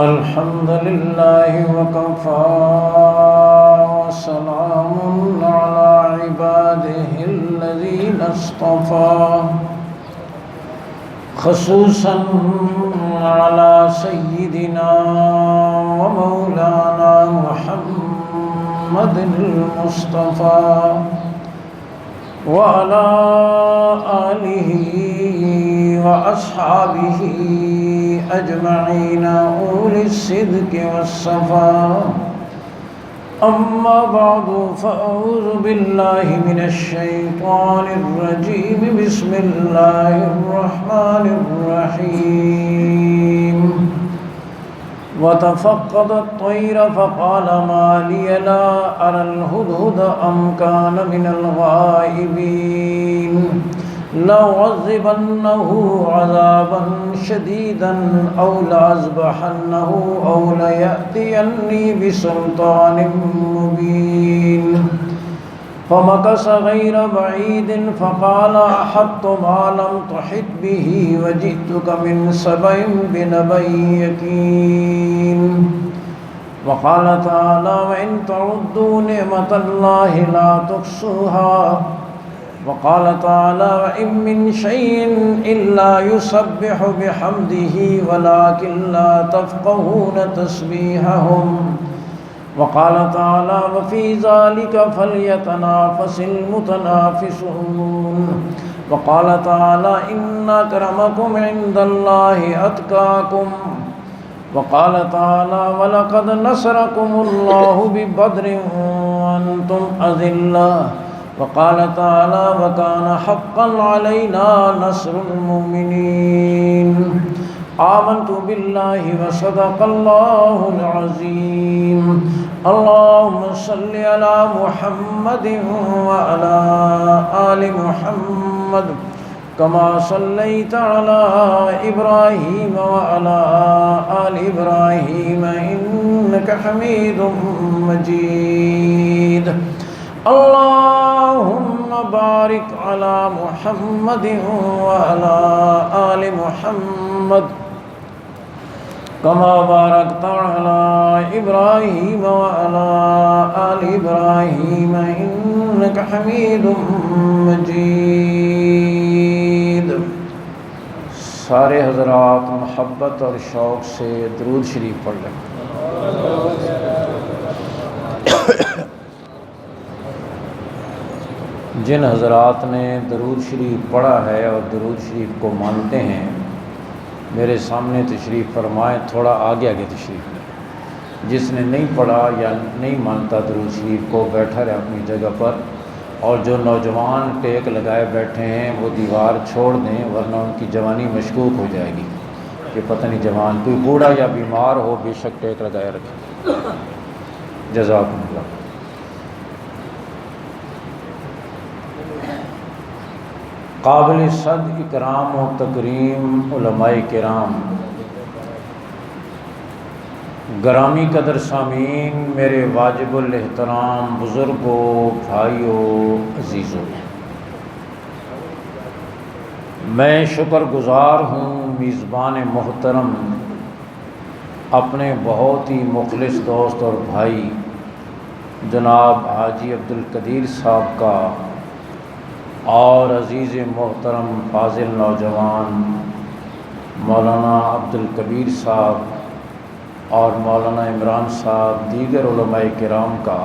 الحمد لله وكفى وسلام على عباده الذين اصطفى خصوصا على سيدنا ومولانا محمد المصطفى وعلى آله وأصحابه أجمعين أولي الصدق والصفاء. أما بعد فأعوذ بالله من الشيطان الرجيم. بسم الله الرحمن الرحيم. وتفقد الطير فقال ما لي لا أرى الهدهد أم كان من الغائبين لأعذبنه عذابا شديدا أو لأذبحنه أو ليأتيني بسلطان مبين. فمكث غير بعيد فقال أحطت ما لم تحط به وجئتك من سبأ بنبأ يقين. وقال تعالى وإن تعدوا نعمة الله لا تحصوها. وقال تعالى وإن من شيء إلا يسبح بحمده ولكن لا تفقهون تسبيحهم. وقال تعالى وفي ذلك فليتنافس المتنافسون. وقال تعالى إن أكرمكم عند الله أتقاكم. وقال تعالى ولقد نصركم الله ببدر وأنتم أذلة. وقال تعالى وكان حقا علينا نصر المؤمنين. آمنت بالله وصدق الله العظيم. اللهم صل على محمد وعلى آل محمد كما صليت على إبراهيم وعلى آل إبراهيم إنك حميد مجيد. اللهم بارك على محمد وعلى آل محمد كما باركت على إبراهيم وعلى آل إبراهيم إنك حميد مجيد. سارے حضرات محبت اور شوق سے درود شریف پڑھ لیں. جن حضرات نے درود شریف پڑھا ہے اور درود شریف کو مانتے ہیں میرے سامنے تشریف فرمائیں. تھوڑا آگے آگے تشریف لیں. جس نے نہیں پڑھا یا نہیں مانتا درود شریف کو بیٹھا رہے اپنی جگہ پر. اور جو نوجوان ٹیک لگائے بیٹھے ہیں وہ دیوار چھوڑ دیں ورنہ ان کی جوانی مشکوک ہو جائے گی کہ پتہ نہیں جوان کوئی بوڑھا یا بیمار ہو بے شک ٹیک لگائے رکھیں. جزاکم اللہ. قابل صد اکرام و تکریم علماء کرام، گرامی قدر سامعین، میرے واجب الاحترام بزرگوں، بھائیوں، عزیزوں، میں شکر گزار ہوں میزبان محترم اپنے بہت ہی مخلص دوست اور بھائی جناب حاجی عبدالقدیر صاحب کا اور عزیز محترم فاضل نوجوان مولانا عبدالکبیر صاحب اور مولانا عمران صاحب، دیگر علماء کرام کا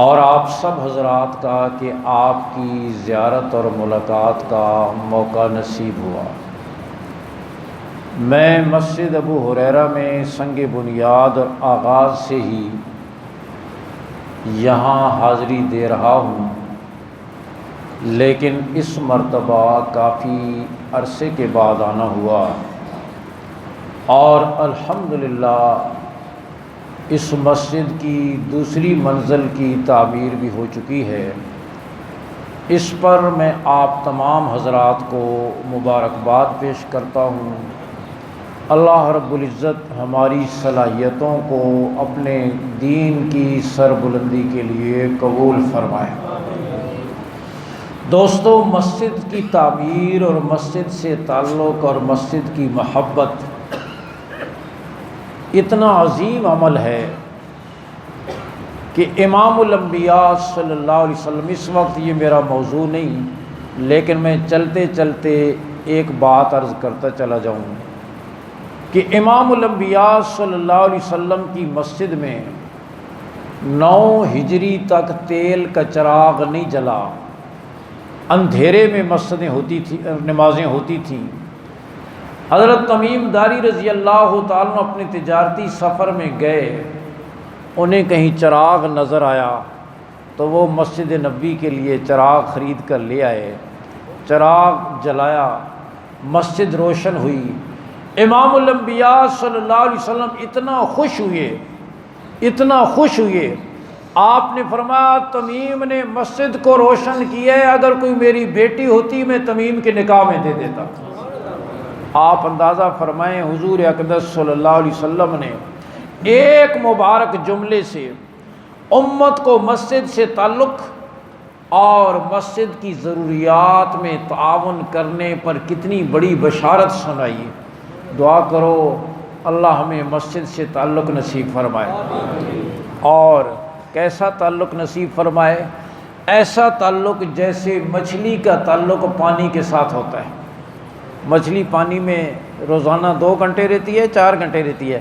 اور آپ سب حضرات کا کہ آپ کی زیارت اور ملاقات کا موقع نصیب ہوا. میں مسجد ابو ہریرہ میں سنگ بنیاد اور آغاز سے ہی یہاں حاضری دے رہا ہوں، لیکن اس مرتبہ کافی عرصے کے بعد آنا ہوا اور الحمدللہ اس مسجد کی دوسری منزل کی تعمیر بھی ہو چکی ہے. اس پر میں آپ تمام حضرات کو مبارکباد پیش کرتا ہوں. اللہ رب العزت ہماری صلاحیتوں کو اپنے دین کی سربلندی کے لیے قبول فرمائے. دوستو، مسجد کی تعمیر اور مسجد سے تعلق اور مسجد کی محبت اتنا عظیم عمل ہے کہ امام الانبیاء صلی اللہ علیہ وسلم، اس وقت یہ میرا موضوع نہیں، لیکن میں چلتے چلتے ایک بات عرض کرتا چلا جاؤں کہ امام الانبیاء صلی اللہ علیہ وسلم کی مسجد میں 9 ہجری تک تیل کا چراغ نہیں جلا، اندھیرے میں مسجدیں ہوتی تھیں، نمازیں ہوتی تھیں۔ حضرت تمیم داری رضی اللہ تعالیٰ عنہ اپنے تجارتی سفر میں گئے، انہیں کہیں چراغ نظر آیا تو وہ مسجد نبوی کے لیے چراغ خرید کر لے آئے، چراغ جلایا، مسجد روشن ہوئی۔ امام الانبیاء صلی اللہ علیہ وسلم اتنا خوش ہوئے، آپ نے فرمایا تمیم نے مسجد کو روشن کیا ہے، اگر کوئی میری بیٹی ہوتی میں تمیم کے نکاح میں دے دیتا۔ آپ اندازہ فرمائیں حضور اقدس صلی اللہ علیہ وسلم نے ایک مبارک جملے سے امت کو مسجد سے تعلق اور مسجد کی ضروریات میں تعاون کرنے پر کتنی بڑی بشارت سنائی۔ دعا کرو اللہ ہمیں مسجد سے تعلق نصیب فرمائے، اور کیسا تعلق نصیب فرمائے؟ ایسا تعلق جیسے مچھلی کا تعلق پانی کے ساتھ ہوتا ہے۔ مچھلی پانی میں روزانہ 2 گھنٹے رہتی ہے، 4 گھنٹے رہتی ہے؟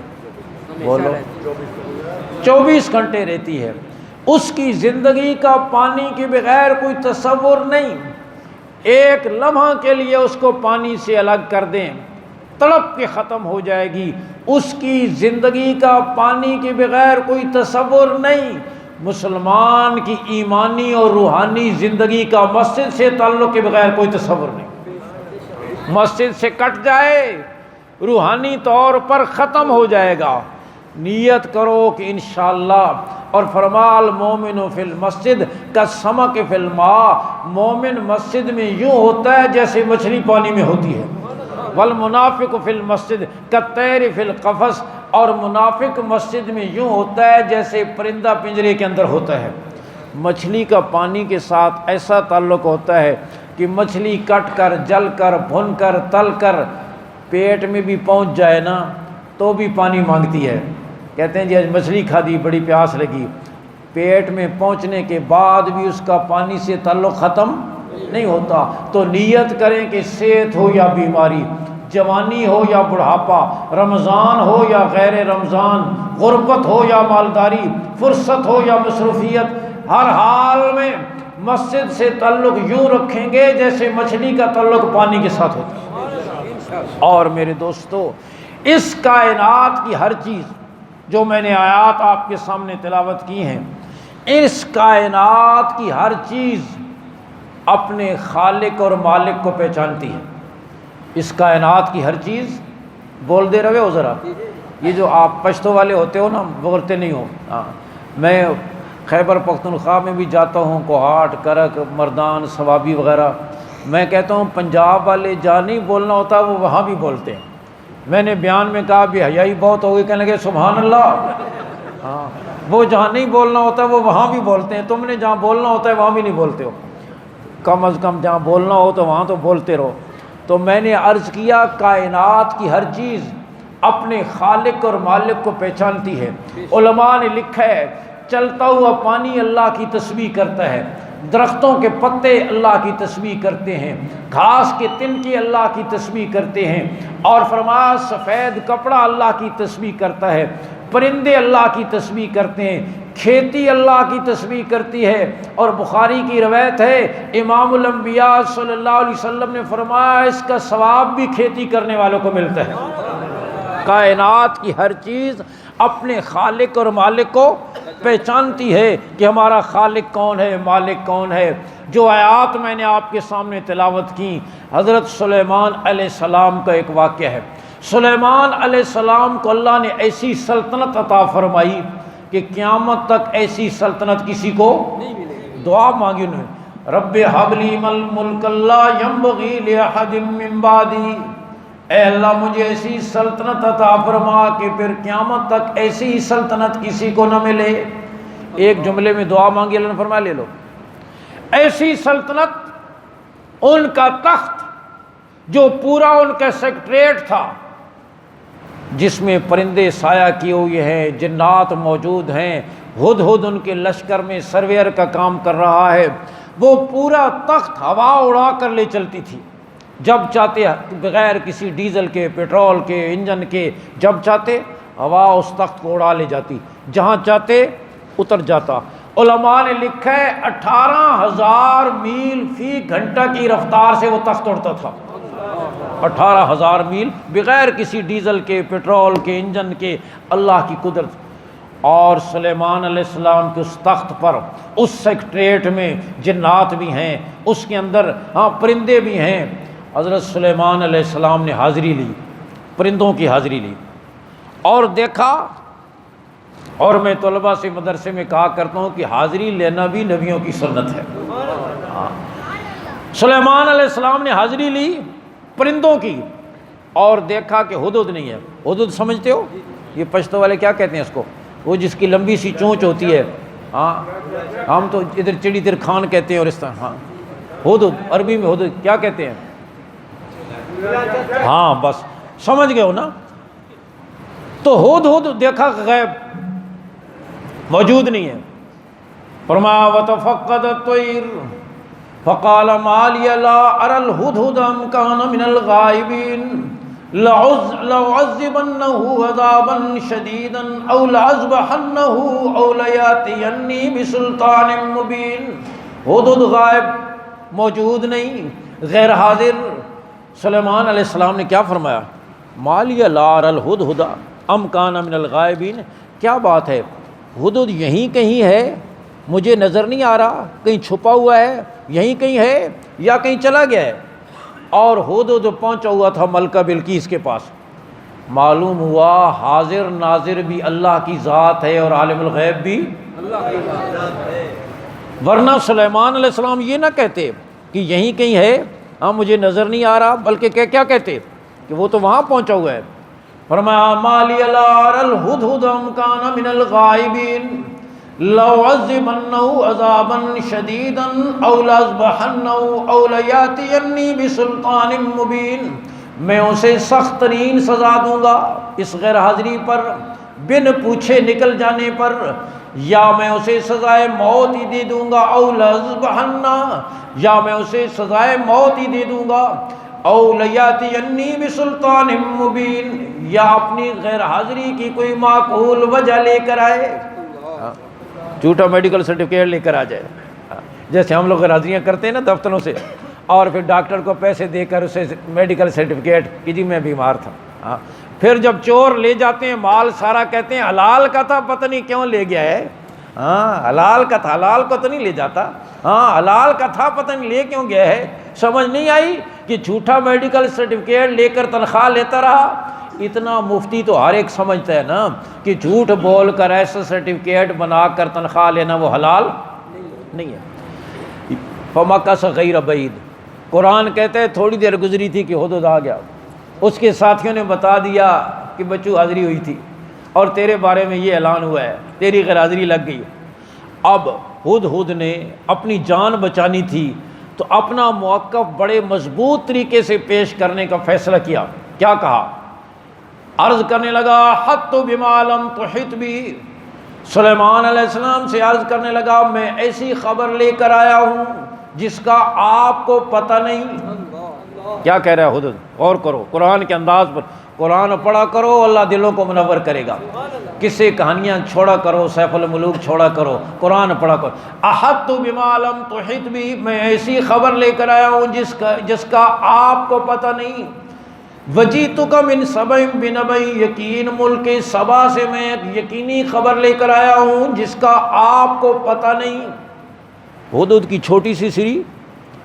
بولو، 24 گھنٹے رہتی ہے۔ اس کی زندگی کا پانی کے بغیر کوئی تصور نہیں۔ ایک لمحہ کے لیے اس کو پانی سے الگ کر دیں، تڑپ کے ختم ہو جائے گی۔ اس کی زندگی کا پانی کے بغیر کوئی تصور نہیں۔ مسلمان کی ایمانی اور روحانی زندگی کا مسجد سے تعلق کے بغیر کوئی تصور نہیں۔ مسجد سے کٹ جائے روحانی طور پر ختم ہو جائے گا۔ نیت کرو کہ انشاءاللہ، اور فرمایا المومن فی المسجد کالسمک فی الماء، مومن مسجد میں یوں ہوتا ہے جیسے مچھلی پانی میں ہوتی ہے۔ والمنافق فی المسجد کالطیر فی القفص، اور منافق مسجد میں یوں ہوتا ہے جیسے پرندہ پنجرے کے اندر ہوتا ہے۔ مچھلی کا پانی کے ساتھ ایسا تعلق ہوتا ہے کہ مچھلی کٹ کر، جل کر، بھن کر، تل کر پیٹ میں بھی پہنچ جائے نا تو بھی پانی مانگتی ہے۔ کہتے ہیں جی آج مچھلی کھا دی، بڑی پیاس لگی، پیٹ میں پہنچنے کے بعد بھی اس کا پانی سے تعلق ختم نہیں ہوتا۔ تو نیت کریں کہ صحت ہو یا بیماری، جوانی ہو یا بڑھاپا، رمضان ہو یا غیر رمضان، غربت ہو یا مالداری، فرصت ہو یا مصروفیت، ہر حال میں مسجد سے تعلق یوں رکھیں گے جیسے مچھلی کا تعلق پانی کے ساتھ ہوتا ہے۔ اور میرے دوستو، اس کائنات کی ہر چیز، جو میں نے آیات آپ کے سامنے تلاوت کی ہیں، اس کائنات کی ہر چیز اپنے خالق اور مالک کو پہچانتی ہے۔ اس کائنات کی ہر چیز، بول دے رہے ہو ذرا، یہ جو آپ پشتو والے ہوتے ہو نا، بولتے نہیں ہو۔ میں خیبر پختونخوا میں بھی جاتا ہوں، کوہاٹ، کرک، مردان، ثوابی وغیرہ، میں کہتا ہوں پنجاب والے جہاں نہیں بولنا ہوتا وہ وہاں بھی بولتے ہیں۔ میں نے بیان میں کہا بے حیائی بہت ہو گئی، کہنے لگے سبحان اللہ۔ ہاں، وہ جہاں نہیں بولنا ہوتا وہ وہاں بھی بولتے ہیں، تم نے جہاں بولنا ہوتا ہے وہاں بھی نہیں بولتے ہو۔ کم از کم جہاں بولنا ہو تو وہاں تو بولتے رہو۔ تو میں نے عرض کیا کائنات کی ہر چیز اپنے خالق اور مالک کو پہچانتی ہے۔ علماء نے لکھا ہے چلتا ہوا پانی اللہ کی تسبیح کرتا ہے، درختوں کے پتے اللہ کی تسبیح کرتے ہیں، گھاس کے تنکے اللہ کی تسبیح کرتے ہیں، اور فرمایا سفید کپڑا اللہ کی تسبیح کرتا ہے، پرندے اللہ کی تسبیح کرتے ہیں، کھیتی اللہ کی تسبیح کرتی ہے۔ اور بخاری کی روایت ہے امام الانبیاء صلی اللہ علیہ وسلم نے فرمایا اس کا ثواب بھی کھیتی کرنے والوں کو ملتا ہے۔ کائنات کی ہر چیز اپنے خالق اور مالک کو پہچانتی ہے کہ ہمارا خالق کون ہے، مالک کون ہے۔ جو آیات میں نے آپ کے سامنے تلاوت کی، حضرت سلیمان علیہ السلام کا ایک واقعہ ہے۔ سلیمان علیہ السلام کو اللہ نے ایسی سلطنت عطا فرمائی کہ قیامت تک ایسی سلطنت کسی کو نہیں ملے گی۔ دعا مانگی انہوں نے، رب ھب لی ملک لا ینبغی لأحد من بعدی، اے اللہ مجھے ایسی سلطنت عطا فرما کہ پھر قیامت تک ایسی سلطنت کسی کو نہ ملے۔ ایک جملے میں دعا مانگی، اللہ نے فرمایا لے لو۔ ایسی سلطنت، ان کا تخت جو پورا ان کا سیکریٹریٹ تھا، جس میں پرندے سایہ کیے ہوئے ہیں، جنات موجود ہیں، ہدہد ان کے لشکر میں سرویر کا کام کر رہا ہے۔ وہ پورا تخت ہوا اڑا کر لے چلتی تھی، جب چاہتے بغیر کسی ڈیزل کے، پیٹرول کے، انجن کے، جب چاہتے ہوا اس تخت کو اڑا لے جاتی، جہاں چاہتے اتر جاتا۔ علماء نے لکھا ہے 18,000 میل فی گھنٹہ کی رفتار سے وہ تخت اڑتا تھا، 18,000 میل بغیر کسی ڈیزل کے، پیٹرول کے، انجن کے، اللہ کی قدرت۔ اور سلیمان علیہ السلام کے اس تخت پر، اس سیکٹریٹ میں جنات بھی ہیں، اس کے اندر پرندے بھی ہیں۔ حضرت سلیمان علیہ السلام نے حاضری لی، پرندوں کی حاضری لی اور دیکھا۔ اور میں طلباء سے مدرسے میں کہا کرتا ہوں کہ حاضری لینا بھی نبیوں کی سنت ہے۔ سلیمان علیہ السلام نے حاضری لی پرندوں کی اور دیکھا کہ ہدہد نہیں ہے۔ ہدہد سمجھتے ہو؟ یہ پشتو والے کیا کہتے ہیں اس کو؟ وہ جس کی لمبی سی چونچ ہوتی ہے، ہم تو ادھر چڑی در خان کہتے ہیں اور اس طرح۔ ہدہد عربی میں ہدہد کیا کہتے ہیں؟ بس سمجھ گئے ہو نا۔ تو ہدہد دیکھا غیب موجود نہیں ہے۔ فرمایا وتفقد الطير فقال ما لي لا ارى الهدهد ام كان من الغائبين لأعذبنه عذابا شديدا او لأذبحنه او ليأتيني بسلطان مبين۔ ہدہد غائب، موجود نہیں، غیر حاضر۔ سلیمان علیہ السلام نے کیا فرمایا؟ ما لي لا ارى الهدهد ام كان من الغائبين۔ کیا بات ہے، ہدہد یہیں کہیں ہے، مجھے نظر نہیں آ رہا، کہیں چھپا ہوا ہے، یہیں کہیں ہے یا کہیں چلا گیا ہے؟ اور ہدہد پہنچا ہوا تھا ملکہ بلقیس کے پاس۔ معلوم ہوا حاضر ناظر بھی اللہ کی ذات ہے اور عالم الغیب بھی اللہ کی ذات ہے، ورنہ سلیمان علیہ السلام یہ نہ کہتے کہ یہیں کہیں ہے، مجھے نظر نہیں آ رہا، بلکہ کیا کہتے کہ وہ تو وہاں پہنچا ہوا ہے۔ فرمایا ما لی لا اری الہدہد ام کان من الغائبین لأعذبنه عذابا شدیدا او لأذبحنه او لیأتینی بسلطان مبین۔ میں اسے سخت ترین سزا دوں گا اس غیر حاضری پر، بن پوچھے نکل جانے پر، یا میں اسے سزائے موت ہی دے دوں گا، او لأذبحنہ، یا میں اسے سزائے موت ہی دے دوں گا، او لیاتینی بسلطان مبین، یا اپنی غیر حاضری کی کوئی معقول وجہ لے کر آئے، جھوٹا میڈیکل سرٹیفکیٹ لے کر آ جائے۔ جیسے ہم لوگ غیر حاضریاں کرتے ہیں نا دفتروں سے، اور پھر ڈاکٹر کو پیسے دے کر اسے میڈیکل سرٹیفکیٹ کہ جی میں بیمار تھا۔ پھر جب چور لے جاتے ہیں مال سارا، کہتے ہیں حلال کا تھا، پتہ نہیں کیوں لے گیا ہے۔ حلال کا تھا، حلال کو تو نہیں لے جاتا، حلال کا تھا، پتہ نہیں لے کیوں گیا ہے۔ سمجھ نہیں آئی کہ جھوٹا میڈیکل سرٹیفکیٹ لے کر تنخواہ لیتا رہا۔ اتنا مفتی تو ہر ایک سمجھتا ہے نا کہ جھوٹ بول کر ایسا سرٹیفکیٹ بنا کر تنخواہ لینا وہ حلال نہیں ہے۔ فمکث غیر بعید، قرآن کہتا ہے تھوڑی دیر گزری تھی کہ ہدہد آ گیا، اس کے ساتھیوں نے بتا دیا کہ بچو حاضری ہوئی تھی اور تیرے بارے میں یہ اعلان ہوا ہے، تیری غیر حاضری لگ گئی۔ اب ہدہد نے اپنی جان بچانی تھی تو اپنا موقف بڑے مضبوط طریقے سے پیش کرنے کا فیصلہ کیا۔ کیا کہا؟ عرض کرنے لگا حط بما لم تحط بھی، سلیمان علیہ السلام سے عرض کرنے لگا میں ایسی خبر لے کر آیا ہوں جس کا آپ کو پتہ نہیں۔ کیا کہہ رہا ہے ہدہد؟ غور کرو قرآن کے انداز پر، قرآن پڑھا کرو، اللہ دلوں کو منور کرے گا۔ قصے کہانیاں چھوڑا کرو، سیف الملوک چھوڑا کرو، قرآن پڑھا کرو۔ احط بما لم تحط بھی، میں ایسی خبر لے کر آیا ہوں جس کا آپ کو پتہ نہیں۔ وجیتک من سبع بنبع یقین، ملک سبا سے میں ایک یقینی خبر لے کر آیا ہوں جس کا آپ کو پتہ نہیں۔ ہدہد کی چھوٹی سی سری،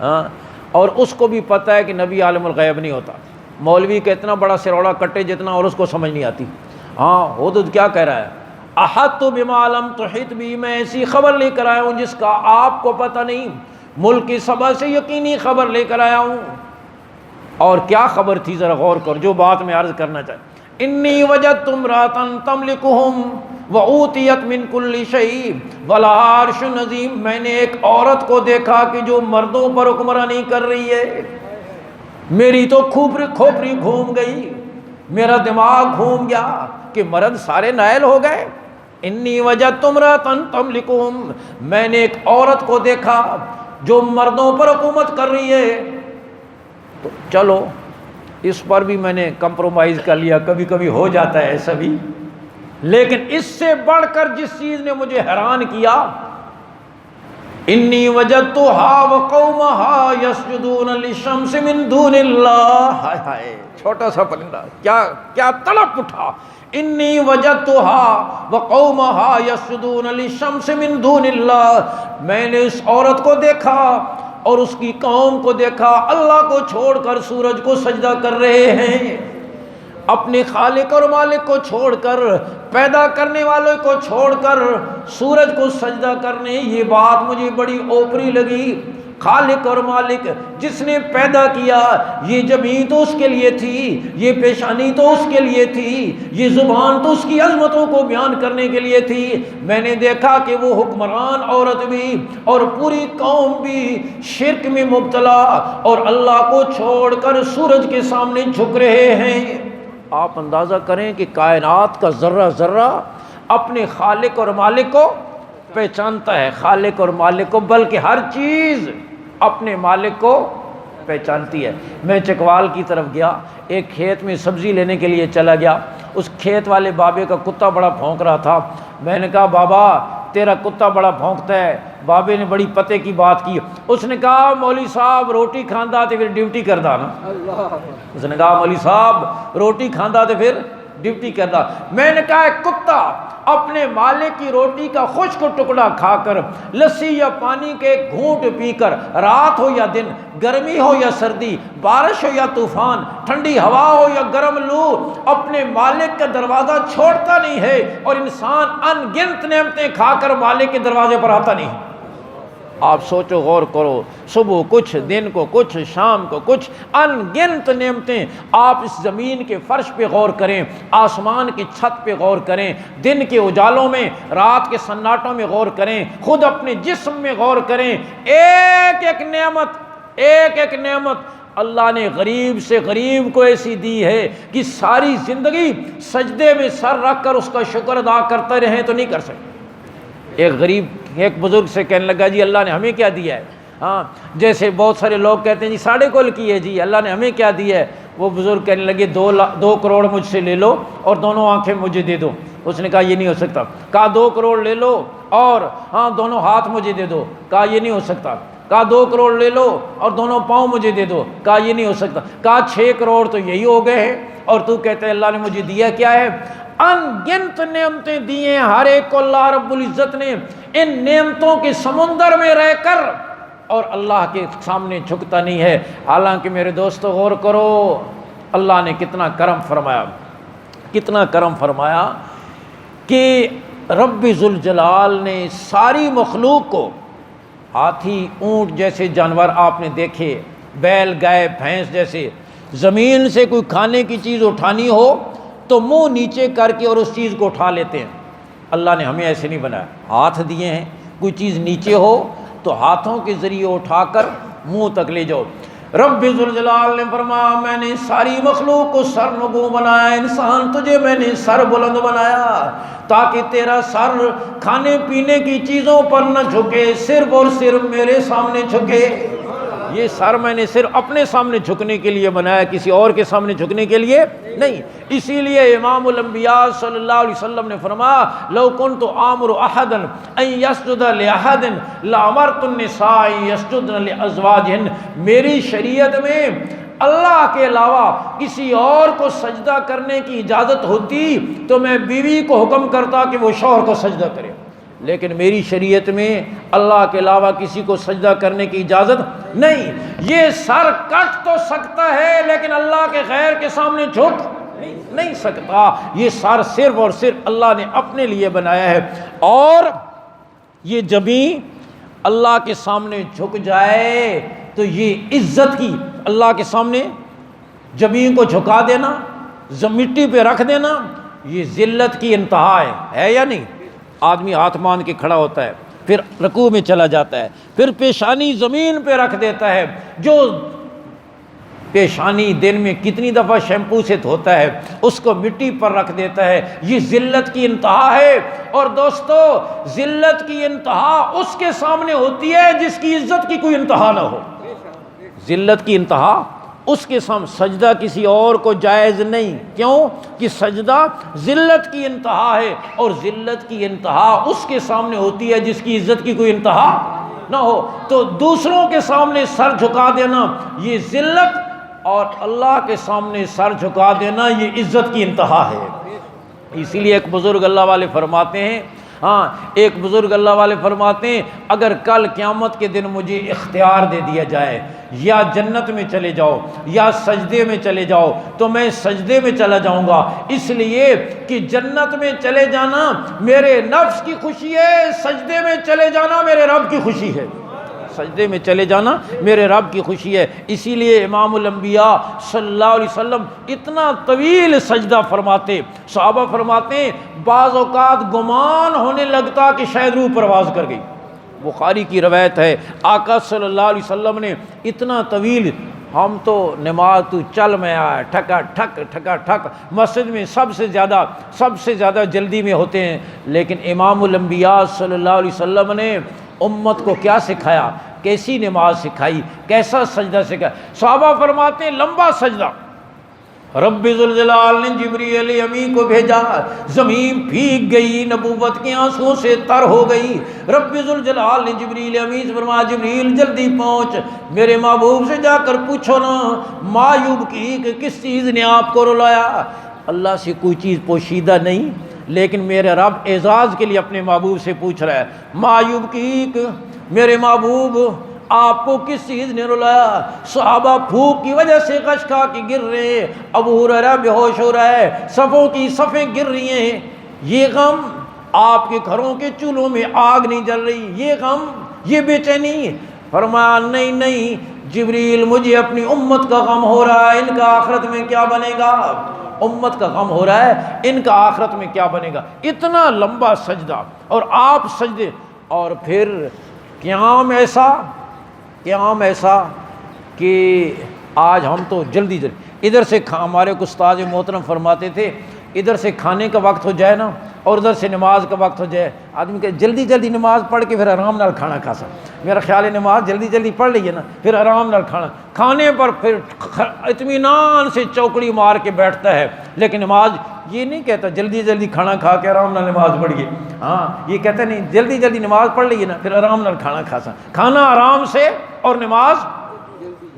اور اس کو بھی پتہ ہے کہ نبی عالم الغیب نہیں ہوتا۔ مولوی کا اتنا بڑا سروڑا کٹے جتنا اور اس کو سمجھ نہیں آتی۔ ہدہد کیا کہہ رہا ہے؟ احط بما لم تحط بھی، میں ایسی خبر لے کر آیا ہوں جس کا آپ کو پتہ نہیں، ملک سبا سے یقینی خبر لے کر آیا ہوں۔ اور کیا خبر تھی ذرا غور کر، جو بات میں عرض کرنا چاہتا۔ انی وجدت امرأة تملکہم وأوتیت من کل شیء ولہا عرش عظیم، میں نے ایک عورت کو دیکھا کہ جو مردوں پر حکمرانی کر رہی ہے، میری تو کھوپڑی گھوم گئی، میرا دماغ گھوم گیا کہ مرد سارے نائل ہو گئے. انی وجدت امرأۃ تملکہم، میں نے ایک عورت کو دیکھا جو مردوں پر حکومت کر رہی ہے. تو چلو اس پر بھی میں نے کمپرومائز کر لیا، کبھی کبھی ہو جاتا ہے ایسا بھی. لیکن اس سے بڑھ کر جس چیز نے مجھے حیران کیا، انی وجدتھا وقومھا یسجدون للشمس من دون اللہ. ہائے ہائے، چھوٹا سا پرندہ کیا تڑپ اٹھا. انی وجدتھا وقومھا یسجدون للشمس من دون اللہ، میں نے اس عورت کو دیکھا اور اس کی قوم کو دیکھا اللہ کو چھوڑ کر سورج کو سجدہ کر رہے ہیں. اپنے خالق اور مالک کو چھوڑ کر، پیدا کرنے والوں کو چھوڑ کر سورج کو سجدہ کرنے. یہ بات مجھے بڑی اوپری لگی. خالق اور مالک جس نے پیدا کیا، یہ زمین تو اس کے لیے تھی، یہ پیشانی تو اس کے لیے تھی، یہ زبان تو اس کی عظمتوں کو بیان کرنے کے لیے تھی. میں نے دیکھا کہ وہ حکمران عورت بھی اور پوری قوم بھی شرک میں مبتلا اور اللہ کو چھوڑ کر سورج کے سامنے جھک رہے ہیں. آپ اندازہ کریں کہ کائنات کا ذرہ ذرہ اپنے خالق اور مالک کو پہچانتا ہے. خالق اور مالک کو، بلکہ ہر چیز اپنے مالک کو پہچانتی ہے. میں چکوال کی طرف گیا، ایک کھیت میں سبزی لینے کے لیے چلا گیا. اس کھیت والے بابے کا کتا بڑا بھونک رہا تھا. میں نے کہا بابا تیرا کتا بڑا بھونکتا ہے. بابے نے بڑی پتے کی بات کی. اس نے کہا مولوی صاحب روٹی کھاندا تے پھر ڈیوٹی کردا نا. اس نے کہا مولوی صاحب روٹی کھاندا تے پھر ڈیوٹی کردا. میں نے کہا کتا اپنے مالک کی روٹی کا خشک ٹکڑا کھا کر، لسی یا پانی کے ایک گھونٹ پی کر، رات ہو یا دن، گرمی ہو یا سردی، بارش ہو یا طوفان، ٹھنڈی ہوا ہو یا گرم لو، اپنے مالک کا دروازہ چھوڑتا نہیں ہے. اور انسان ان گنت نعمتیں کھا کر مالک کے دروازے پر آتا نہیں. آپ سوچو، غور کرو، صبح کچھ، دن کو کچھ، شام کو کچھ، ان گنت نعمتیں. آپ اس زمین کے فرش پہ غور کریں، آسمان کی چھت پہ غور کریں، دن کے اجالوں میں، رات کے سناٹوں میں غور کریں، خود اپنے جسم میں غور کریں. ایک ایک نعمت اللہ نے غریب سے غریب کو ایسی دی ہے کہ ساری زندگی سجدے میں سر رکھ کر اس کا شکر ادا کرتے رہیں تو نہیں کر سکتے. ایک غریب ایک بزرگ سے کہنے لگا جی اللہ نے ہمیں کیا دیا ہے. ہاں جیسے بہت سارے لوگ کہتے ہیں جی ساڑھے کل کی ہے جی اللہ نے ہمیں کیا دیا ہے. وہ بزرگ کہنے لگے 2 کروڑ مجھ سے لے لو اور دونوں آنکھیں مجھے دے دو. اس نے کہا یہ نہیں ہو سکتا. کہا 2 کروڑ لے لو اور دونوں ہاتھ مجھے دے دو. کہا یہ نہیں ہو سکتا. کہا 2 کروڑ لے لو اور دونوں پاؤں مجھے دے دو. کہا یہ نہیں ہو سکتا. کہا 6 کروڑ تو یہی ہو گئے ہیں اور تو کہتے ہیں اللہ نے مجھے دیا کیا ہے. ان گنت نعمتیں دی ہیں ہر ایک کو اللہ رب العزت نے. ان نعمتوں کے سمندر میں رہ کر اور اللہ کے سامنے جھکتا نہیں ہے. حالانکہ میرے دوستو غور کرو، اللہ نے کتنا کرم فرمایا کہ رب ذوالجلال نے ساری مخلوق کو، ہاتھی، اونٹ جیسے جانور آپ نے دیکھے، بیل، گائے، بھینس جیسے، زمین سے کوئی کھانے کی چیز اٹھانی ہو تو منہ نیچے کر کے اور اس چیز کو اٹھا لیتے ہیں. اللہ نے ہمیں ایسے نہیں بنایا. ہاتھ دیے ہیں، کوئی چیز نیچے ہو تو ہاتھوں کے ذریعے اٹھا کر منہ تک لے جاؤ. رب ذوالجلال نے فرمایا میں نے ساری مخلوق کو سر نگوں بنایا. انسان تجھے میں نے سر بلند بنایا تاکہ تیرا سر کھانے پینے کی چیزوں پر نہ جھکے، صرف اور صرف میرے سامنے جھکے. یہ سر میں نے صرف اپنے سامنے جھکنے کے لیے بنایا، کسی اور کے سامنے جھکنے کے لیے نہیں. اسی لیے امام الانبیاء صلی اللہ علیہ وسلم نے فرمایا لو کنت آمر احدا ان یسجد لاحد لامرت النساء یسجدن لازواجہن. میری شریعت میں اللہ کے علاوہ کسی اور کو سجدہ کرنے کی اجازت ہوتی تو میں بیوی کو حکم کرتا کہ وہ شوہر کو سجدہ کرے. لیکن میری شریعت میں اللہ کے علاوہ کسی کو سجدہ کرنے کی اجازت نہیں. یہ سر کٹ تو سکتا ہے لیکن اللہ کے غیر کے سامنے جھک نہیں سکتا. یہ سر صرف اور صرف اللہ نے اپنے لیے بنایا ہے. اور یہ جبیں اللہ کے سامنے جھک جائے تو یہ عزت کی، اللہ کے سامنے جبیں کو جھکا دینا، مٹی پہ رکھ دینا، یہ ذلت کی انتہا ہے یا نہیں؟ آدمی ہاتھ باندھ کے کھڑا ہوتا ہے، پھر رکوع میں چلا جاتا ہے، پھر پیشانی زمین پہ رکھ دیتا ہے. جو پیشانی دن میں کتنی دفعہ شیمپو سے دھوتا ہے، اس کو مٹی پر رکھ دیتا ہے، یہ ذلت کی انتہا ہے۔ اور دوستو ذلت کی انتہا اس کے سامنے ہوتی ہے جس کی عزت کی کوئی انتہا نہ ہو۔ ذلت کی انتہا اس کے سامنے، سجدہ کسی اور کو جائز نہیں، کیوں کہ سجدہ ذلت کی انتہا ہے، اور ذلت کی انتہا اس کے سامنے ہوتی ہے جس کی عزت کی کوئی انتہا نہ ہو۔ تو دوسروں کے سامنے سر جھکا دینا یہ ذلت، اور اللہ کے سامنے سر جھکا دینا یہ عزت کی انتہا ہے۔ اسی لیے ایک بزرگ اللہ والے فرماتے ہیں، ایک بزرگ اللہ والے فرماتے ہیں اگر کل قیامت کے دن مجھے اختیار دے دیا جائے یا جنت میں چلے جاؤ یا سجدے میں چلے جاؤ تو میں سجدے میں چلا جاؤں گا، اس لیے کہ جنت میں چلے جانا میرے نفس کی خوشی ہے، سجدے میں چلے جانا میرے رب کی خوشی ہے، سجدے میں چلے جانا میرے رب کی خوشی ہے۔ اسی لیے امام الانبیاء صلی اللہ علیہ وسلم اتنا طویل سجدہ فرماتے، صحابہ فرماتے ہیں بعض اوقات گمان ہونے لگتا کہ شاید روح پرواز کر گئی۔ بخاری کی روایت ہے آقا صلی اللہ علیہ وسلم نے اتنا طویل، ہم تو نماز تو چل میں آئے ٹھکا ٹھک ٹھکا ٹھک، مسجد میں سب سے زیادہ جلدی میں ہوتے ہیں، لیکن امام الانبیاء صلی اللہ علیہ وسلم نے امت کو کیا سکھایا، کیسی نماز سکھائی، کیسا سجدہ سکھایا۔ صحابہ فرماتے ہیں لمبا سجدہ، رب ذوالجلال نے جبریل امین کو بھیجا، زمین بھیگ گئی، نبوت کے آنسوؤں سے تر ہو گئی۔ رب ذوالجلال نے جبریل امین سے فرمایا جبریل جلدی پہنچ، میرے محبوب سے جا کر پوچھو نا معیوب کی کہ کس چیز نے آپ کو رلایا۔ اللہ سے کوئی چیز پوشیدہ نہیں، لیکن میرے رب اعزاز کے لیے اپنے محبوب سے پوچھ رہا ہے معیوب کی کہ میرے محبوب آپ کو کس چیز نے رلایا۔ صحابہ بھوک کی وجہ سے غش کھا کے گر رہے ہیں، ابو ہریرہ بے ہوش ہو رہا ہے، صفوں کی صفیں گر رہی ہیں، یہ غم آپ کے گھروں کے چولہوں میں آگ نہیں جل رہی، یہ غم، یہ بے چینی۔ فرمایا نہیں جبریل مجھے اپنی امت کا غم ہو رہا ہے، ان کا آخرت میں کیا بنے گا، امت کا غم ہو رہا ہے، ان کا آخرت میں کیا بنے گا۔ اتنا لمبا سجدہ، اور آپ سجدے، اور پھر قیام ایسا کہ آج ہم تو جلدی ادھر سے ہمارے ایک استاد محترم فرماتے تھے ادھر سے کھانے کا وقت ہو جائے نا اور ادھر سے نماز کا وقت ہو جائے، آدمی کہ جلدی نماز پڑھ کے پھر آرام نال کھانا کھا سکتا۔ میرا خیال ہے نماز جلدی پڑھ لیے نا، پھر آرام نال کھانے پر پھر اطمینان سے چوکڑی مار کے بیٹھتا ہے، لیکن نماز یہ نہیں کہتا جلدی کھانا کھا کے آرام نال نماز پڑھیے، یہ کہتا نہیں جلدی نماز پڑھ لیے نا پھر آرام نال کھانا کھا سکتا، کھانا آرام سے اور نماز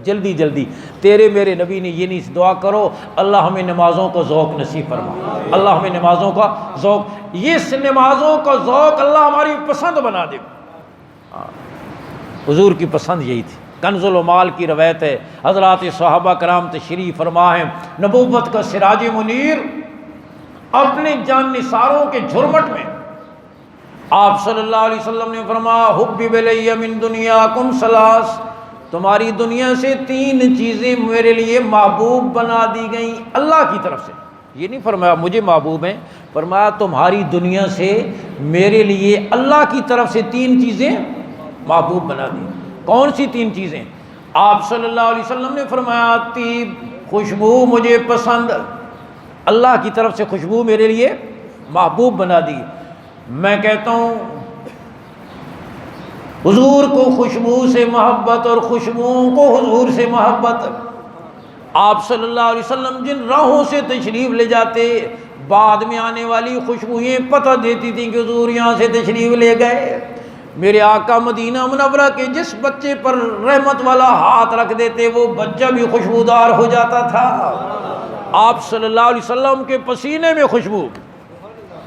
جلدی۔ تیرے میرے نبی نے یہ نہیں دعا کرو اللہ ہمیں نمازوں کا ذوق نصیب فرما، اللہ ہمیں نمازوں کا ذوق، اس نمازوں کا ذوق اللہ ہماری پسند بنا دے۔ حضور کی پسند یہی تھی۔ کنز المال کی روایت ہے حضرات صحابہ کرام تشریف فرما ہے، نبوت کا سراج منیر اپنے جان نثاروں کے جھرمٹ میں آپ صلی اللہ علیہ وسلم نے فرمایا حبب الی من دنیاکم ثلاث، تمہاری دنیا سے 3 چیزیں میرے لیے محبوب بنا دی گئیں اللہ کی طرف سے۔ یہ نہیں فرمایا مجھے محبوب ہیں، فرمایا تمہاری دنیا سے میرے لیے اللہ کی طرف سے 3 چیزیں محبوب بنا دی۔ کون سی 3 چیزیں؟ آپ صلی اللہ علیہ وسلم نے فرمایا طیب، خوشبو مجھے پسند، اللہ کی طرف سے خوشبو میرے لیے محبوب بنا دی۔ میں کہتا ہوں حضور کو خوشبو سے محبت اور خوشبوؤں کو حضور سے محبت۔ آپ صلی اللہ علیہ وسلم جن راہوں سے تشریف لے جاتے بعد میں آنے والی خوشبوئیں پتہ دیتی تھیں کہ حضور یہاں سے تشریف لے گئے۔ میرے آقا مدینہ منورہ کے جس بچے پر رحمت والا ہاتھ رکھ دیتے وہ بچہ بھی خوشبودار ہو جاتا تھا۔ آپ صلی اللہ علیہ وسلم کے پسینے میں خوشبو۔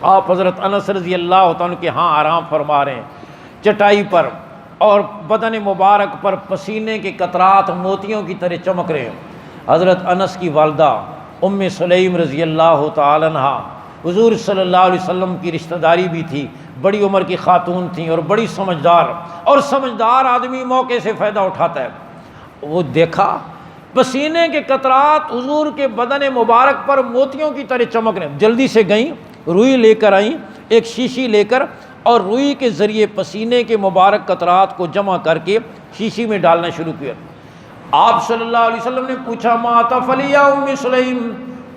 آپ حضرت انس رضی اللہ تعالیٰ کے ہاں آرام فرما رہے ہیں چٹائی پر، اور بدن مبارک پر پسینے کے قطرات موتیوں کی طرح چمک رہے ہیں۔ حضرت انس کی والدہ ام سلیم رضی اللہ تعالی عنہا حضور صلی اللہ علیہ وسلم کی رشتہ داری بھی تھی، بڑی عمر کی خاتون تھیں اور بڑی سمجھدار آدمی موقع سے فائدہ اٹھاتا ہے۔ وہ دیکھا پسینے کے قطرات حضور کے بدن مبارک پر موتیوں کی طرح چمک رہے ہیں، جلدی سے گئیں، روئی لے کر آئیں، ایک شیشی لے کر، اور روئی کے ذریعے پسینے کے مبارک قطرات کو جمع کر کے شیشی میں ڈالنا شروع کیا۔ آپ صلی اللہ علیہ وسلم نے پوچھا ما تفعلی یا ام سلیم،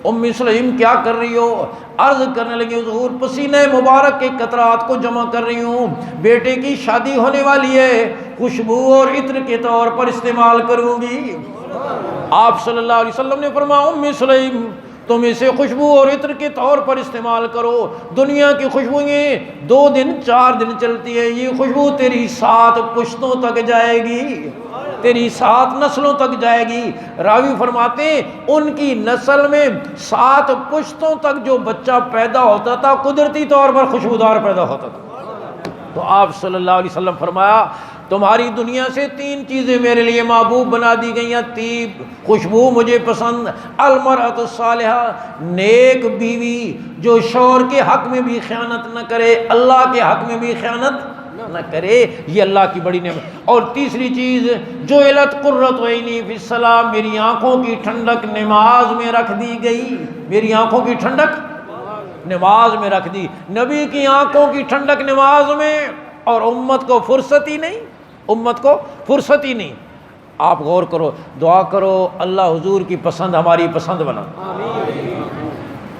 ام سلیم کیا کر رہی ہو؟ عرض کرنے لگی حضور پسینہ مبارک کے قطرات کو جمع کر رہی ہوں، بیٹے کی شادی ہونے والی ہے، خوشبو اور عطر کے طور پر استعمال کروں گی۔ آپ صلی اللہ علیہ وسلم نے فرمایا ام سلیم تم اسے خوشبو اور عطر کے طور پر استعمال کرو، دنیا کی خوشبوئیں 2 دن 4 دن چلتی ہے، یہ خوشبو تیری 7 پشتوں تک جائے گی، تیری 7 نسلوں تک جائے گی۔ راوی فرماتے ہیں ان کی نسل میں 7 پشتوں تک جو بچہ پیدا ہوتا تھا قدرتی طور پر خوشبودار پیدا ہوتا تھا۔ تو آپ صلی اللہ علیہ وسلم فرمایا تمہاری دنیا سے 3 چیزیں میرے لیے محبوب بنا دی گئی ہیں، طیب خوشبو مجھے پسند، المرأۃ الصالحہ نیک بیوی جو شوہر کے حق میں بھی خیانت نہ کرے، اللہ کے حق میں بھی خیانت نہ کرے، یہ اللہ کی بڑی نعمت۔ اور تیسری چیز جعلت قرۃ عینی فی الصلاۃ، میری آنکھوں کی ٹھنڈک نماز میں رکھ دی گئی، میری آنکھوں کی ٹھنڈک نماز میں رکھ دی، نبی کی آنکھوں کی ٹھنڈک نماز میں، اور امت کو فرصت ہی نہیں، امت کو فرصت ہی نہیں۔ آپ غور کرو، دعا کرو اللہ حضور کی پسند ہماری پسند بنا۔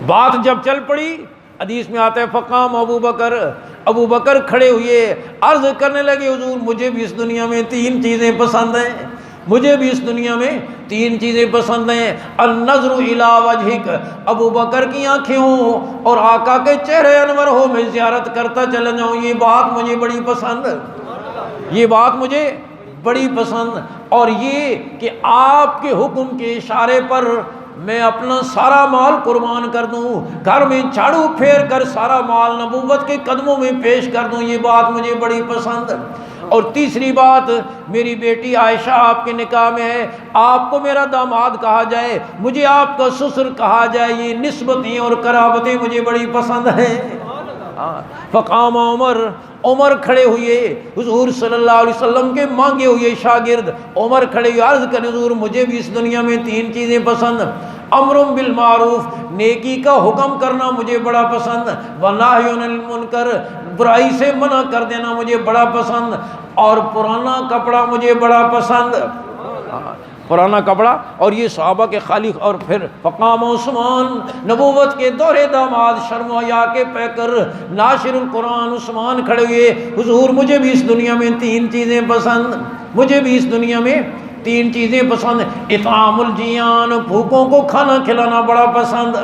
بات جب چل پڑی حدیث میں آتا ہے فقام ابو بکر کھڑے ہوئے، عرض کرنے لگے حضور مجھے بھی اس دنیا میں 3 چیزیں پسند ہیں، مجھے بھی اس دنیا میں 3 چیزیں پسند ہیں، النظر الی وجہک، ابو بکر کی آنکھیں ہوں اور آقا کے چہرے انور ہو، میں زیارت کرتا چلا جاؤں، یہ بات مجھے بڑی پسند، یہ بات مجھے بڑی پسند، اور یہ کہ آپ کے حکم کے اشارے پر میں اپنا سارا مال قربان کر دوں، گھر میں جھاڑو پھیر کر سارا مال نبوت کے قدموں میں پیش کر دوں، یہ بات مجھے بڑی پسند۔ اور تیسری بات میری بیٹی عائشہ آپ کے نکاح میں ہے، آپ کو میرا داماد کہا جائے، مجھے آپ کا سسر کہا جائے، یہ نسبتیں اور قرابتیں مجھے بڑی پسند ہیں۔ فقام عمر کھڑے ہوئے، حضور صلی اللہ علیہ وسلم کے مانگے ہوئے شاگرد عمر کھڑے ہوئے، عرض کریں حضور مجھے بھی اس دنیا میں 3 چیزیں پسند، امر بالمعروف نیکی کا حکم کرنا مجھے بڑا پسند، ونہی عن المنکر برائی سے منع کر دینا مجھے بڑا پسند، اور پرانا کپڑا مجھے بڑا پسند، پرانا کپڑا۔ اور یہ صحابہ کے خالق۔ اور پھر فقام عثمان نبوت کے دور داماد شرم و حیا کے پیکر ناشر القرآن عثمان کھڑے ہوئے، حضور مجھے بھی اس دنیا میں 3 چیزیں پسند، مجھے بھی اس دنیا میں 3 چیزیں پسند، اطعام الجیان بھوکوں کو کھانا کھلانا بڑا پسند۔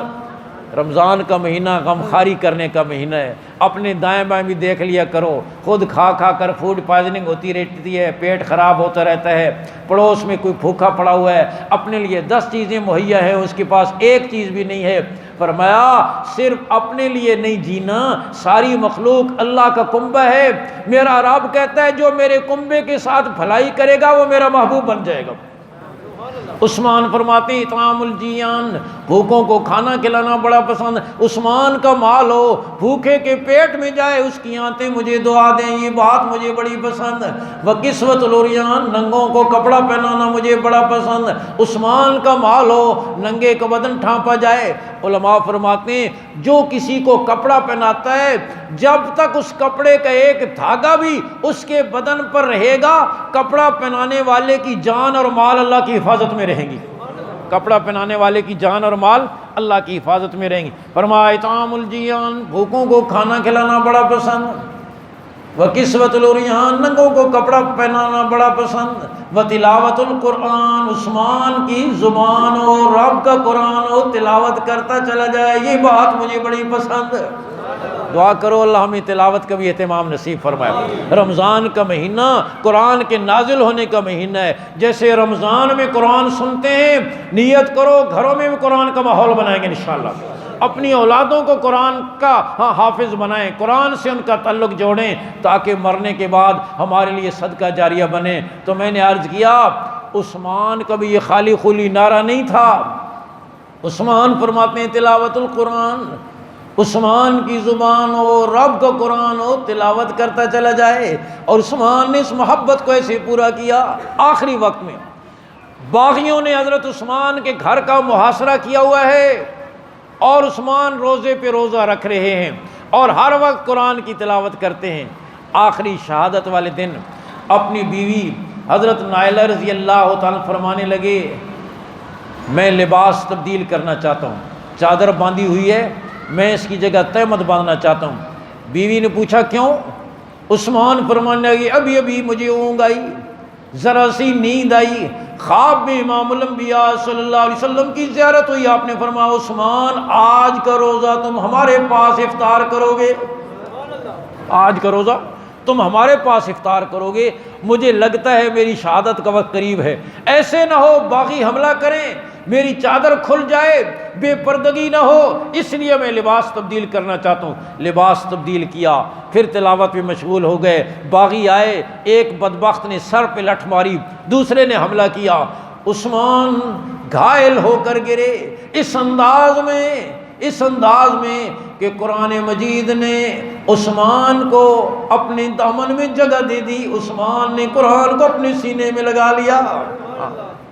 رمضان کا مہینہ غم خاری کرنے کا مہینہ ہے، اپنے دائیں بائیں بھی دیکھ لیا کرو، خود کھا کر فوڈ پوائزننگ ہوتی رہتی ہے، پیٹ خراب ہوتا رہتا ہے، پڑوس میں کوئی بھوکا پڑا ہوا ہے، اپنے لیے 10 چیزیں مہیا ہیں، اس کے پاس 1 چیز بھی نہیں ہے۔ فرمایا صرف اپنے لیے نہیں جینا، ساری مخلوق اللہ کا کنبہ ہے، میرا رب کہتا ہے جو میرے کنبے کے ساتھ بھلائی کرے گا وہ میرا محبوب بن جائے گا۔ عثمان فرماتے ہیں اطعام الجیان بھوکوں کو کھانا کھلانا بڑا پسند، عثمان کا مال ہو بھوکے کے پیٹ میں جائے اس کی آنتیں مجھے دعا دیں، یہ بات مجھے بڑی پسند۔ وکسوت العریان ننگوں کو کپڑا پہنانا مجھے بڑا پسند، عثمان کا مال ہو ننگے کا بدن ڈھانپا جائے۔ علماء فرماتے ہیں جو کسی کو کپڑا پہناتا ہے جب تک اس کپڑے کا ایک دھاگا بھی اس کے بدن پر رہے گا کپڑا پہنانے والے کی جان اور مال اللہ کی حفاظت میں رہیں گی، کپڑا پہنانے والے کی جان اور مال اللہ کی حفاظت میں رہیں گی۔ فرمایا اطعام الجیان بھوکوں کو کھانا کھلانا بڑا پسند، وکسوت العریان ننگوں کو کپڑا پہنانا بڑا پسند، وتلاوت القرآن عثمان کی زبان ہو رب کا قرآن ہو تلاوت کرتا چلا جائے، یہ بات مجھے بڑی پسند۔ دعا کرو اللہ ہمیں تلاوت کا بھی اہتمام نصیب فرمائے۔ رمضان کا مہینہ قرآن کے نازل ہونے کا مہینہ ہے، جیسے رمضان میں قرآن سنتے ہیں نیت کرو گھروں میں بھی قرآن کا ماحول بنائیں گے انشاءاللہ، اپنی اولادوں کو قرآن کا حافظ بنائیں، قرآن سے ان کا تعلق جوڑیں تاکہ مرنے کے بعد ہمارے لیے صدقہ جاریہ بنے۔ تو میں نے عرض کیا عثمان کا بھی یہ خالی خلی نعرہ نہیں تھا، عثمان فرماتے ہیں تلاوت القرآن، عثمان کی زبان ہو رب کا قرآن ہو تلاوت کرتا چلا جائے، اور عثمان نے اس محبت کو ایسے پورا کیا۔ آخری وقت میں باغیوں نے حضرت عثمان کے گھر کا محاصرہ کیا ہوا ہے، اور عثمان روزے پہ روزہ رکھ رہے ہیں اور ہر وقت قرآن کی تلاوت کرتے ہیں۔ آخری شہادت والے دن اپنی بیوی حضرت نائلہ رضی اللہ تعالیٰ فرمانے لگے میں لباس تبدیل کرنا چاہتا ہوں، چادر باندھی ہوئی ہے، میں اس کی جگہ تہمت باندھنا چاہتا ہوں۔ بیوی نے پوچھا کیوں؟ عثمان فرمانے لگے ابھی ابھی مجھے اونگ آئی، ذرا سی نیند آئی، خواب میں امام الانبیاء صلی اللہ علیہ وسلم کی زیارت ہوئی، آپ نے فرمایا عثمان آج کا روزہ تم ہمارے پاس افطار کرو گے، آج کا روزہ تم ہمارے پاس افطار کرو گے، مجھے لگتا ہے میری شہادت کا وقت قریب ہے، ایسے نہ ہو باغی حملہ کریں، میری چادر کھل جائے، بے پردگی نہ ہو، اس لیے میں لباس تبدیل کرنا چاہتا ہوں۔ لباس تبدیل کیا، پھر تلاوت میں مشغول ہو گئے، باغی آئے، ایک بدبخت نے سر پہ لٹھ ماری، دوسرے نے حملہ کیا، عثمان گھائل ہو کر گرے، اس انداز میں کہ قرآن مجید نے عثمان کو اپنے دامن میں جگہ دے دی، عثمان نے قرآن کو اپنے سینے میں لگا لیا،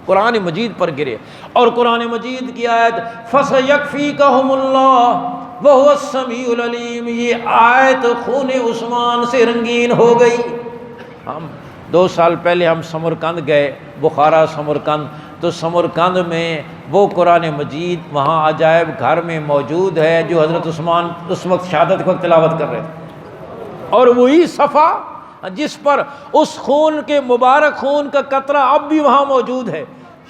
قرآن مجید پر گرے۔ اور قرآن مجید کی آیت فَسَيَكْفِيكَهُمُ اللَّهُ وَهُوَ السَّمِيعُ الْعَلِيمُ، یہ آیت خون عثمان سے رنگین ہو گئی۔ ہم 2 سال پہلے ہم سمرقند گئے، بخارا سمرقند، تو سمرقند میں وہ قرآن مجید وہاں عجائب گھر میں موجود ہے جو حضرت عثمان اس وقت شہادت کو تلاوت کر رہے تھے، اور وہی صفحہ جس پر اس خون کے مبارک خون کا قطرہ اب بھی وہاں موجود ہے،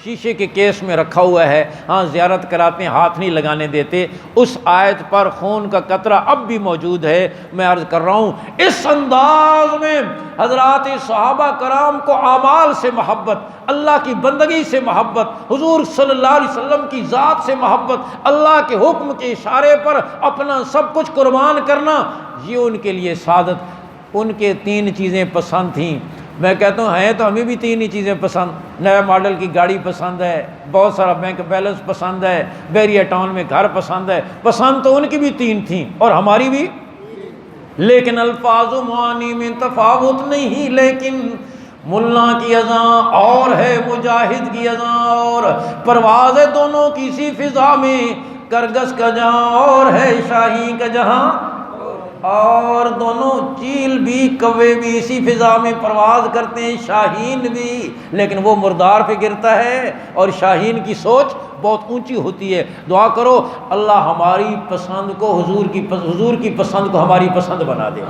شیشے کے کیس میں رکھا ہوا ہے، ہاں زیارت کراتے ہیں ہاتھ نہیں لگانے دیتے، اس آیت پر خون کا قطرہ اب بھی موجود ہے۔ میں عرض کر رہا ہوں اس انداز میں حضرات صحابہ کرام کو اعمال سے محبت، اللہ کی بندگی سے محبت، حضور صلی اللہ علیہ وسلم کی ذات سے محبت، اللہ کے حکم کے اشارے پر اپنا سب کچھ قربان کرنا، یہ ان کے لیے سعادت۔ ان کے 3 چیزیں پسند تھیں، میں کہتا ہوں ہیں تو ہمیں بھی 3 ہی چیزیں پسند، نئے ماڈل کی گاڑی پسند ہے، بہت سارا بینک بیلنس پسند ہے، بیریا ٹاؤن میں گھر پسند ہے، پسند تو ان کی بھی 3 تھیں اور ہماری بھی، لیکن الفاظ و معانی میں تفاوت نہیں، لیکن ملا کی اذاں اور ہے مجاہد کی اذاں اور، پرواز ہے دونوں کی سی فضا میں، کرگس کا جہاں اور ہے شاہی کا جہاں، اور دونوں چیل بھی کوے بھی اسی فضا میں پرواز کرتے ہیں، شاہین بھی، لیکن وہ مردار پہ گرتا ہے اور شاہین کی سوچ بہت اونچی ہوتی ہے۔ دعا کرو اللہ ہماری پسند کو حضور کی پسند کو ہماری پسند بنا دے،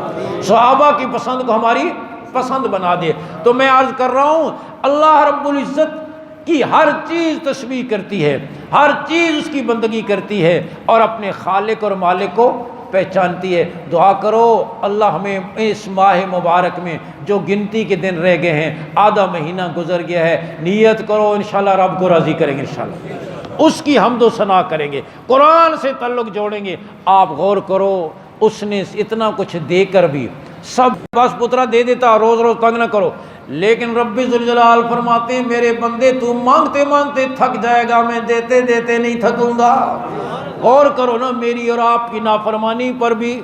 صحابہ کی پسند کو ہماری پسند بنا دے۔ تو میں عرض کر رہا ہوں اللہ رب العزت کی ہر چیز تسبیح کرتی ہے، ہر چیز اس کی بندگی کرتی ہے اور اپنے خالق اور مالک کو پہچانتی ہے۔ دعا کرو اللہ ہمیں اس ماہ مبارک میں جو گنتی کے دن رہ گئے ہیں، آدھا مہینہ گزر گیا ہے، نیت کرو انشاءاللہ رب کو راضی کریں گے، انشاءاللہ اس کی حمد و ثنا کریں گے، قرآن سے تعلق جوڑیں گے۔ آپ غور کرو اس نے اتنا کچھ دے کر بھی، سب بس پترا دے دیتا، روز روز تنگ نہ کرو، لیکن رب ذوالجلال فرماتے ہیں میرے بندے تو مانگتے مانگتے تھک جائے گا، میں دیتے دیتے نہیں تھکوں گا۔ غور کرو نا میری اور آپ کی نافرمانی پر بھی،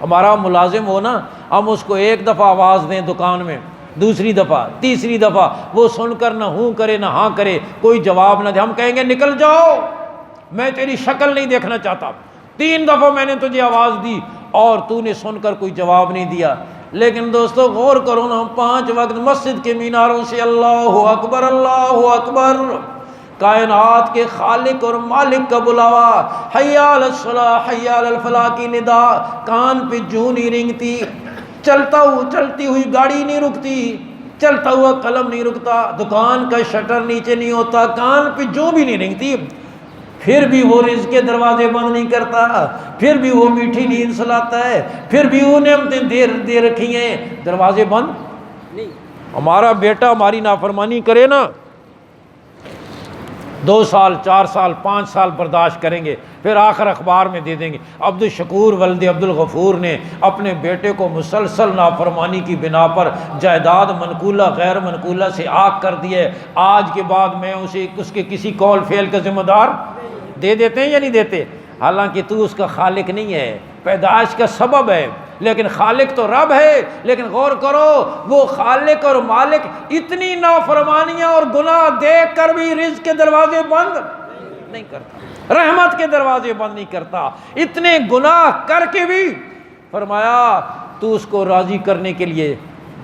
ہمارا ملازم ہو نا، ہم اس کو 1 دفعہ آواز دیں دکان میں، دوسری دفعہ تیسری دفعہ وہ سن کر نہ ہوں کرے نہ ہاں کرے، کوئی جواب نہ دے، ہم کہیں گے نکل جاؤ میں تیری شکل نہیں دیکھنا چاہتا، 3 دفعہ میں نے تجھے آواز دی اور تو نے سن کر کوئی جواب نہیں دیا۔ لیکن دوستو غور کرو نا، 5 وقت مسجد کے میناروں سے اللہ اکبر اللہ اکبر، کائنات کے خالق اور مالک کا بلاوا، حی علی الصلاۃ حی علی الفلاح کی ندا کان پہ جوں نہیں رنگتی، چلتی ہوئی گاڑی نہیں رکتی، چلتا ہوا قلم نہیں رکتا، دکان کا شٹر نیچے نہیں ہوتا، کان پہ جوں بھی نہیں رنگتی، پھر بھی وہ رزق کے دروازے بند نہیں کرتا، پھر بھی وہ میٹھی نیند سلاتا ہے، پھر بھی وہ نعمتیں دے رکھی ہیں، دروازے بند نہیں۔ ہمارا بیٹا ہماری نافرمانی کرے نا، 2 سال 4 سال 5 سال برداشت کریں گے، پھر آخر اخبار میں دے دیں گے عبد الشکور ولد عبد الغفور نے اپنے بیٹے کو مسلسل نافرمانی کی بنا پر جائیداد منقولہ غیر منقولہ سے آگ کر دیے، آج کے بعد میں اس کے کسی قول فعل کا ذمہ دار دے دیتے ہیں یا نہیں دیتے؟ حالانکہ تو اس کا خالق نہیں ہے، پیدائش کا سبب ہے، لیکن خالق تو رب ہے۔ لیکن غور کرو وہ خالق اور مالک اتنی نافرمانیاں اور گناہ دیکھ کر بھی رزق کے دروازے بند نہیں کرتا، رحمت کے دروازے بند نہیں کرتا، اتنے گناہ کر کے بھی فرمایا تو اس کو راضی کرنے کے لیے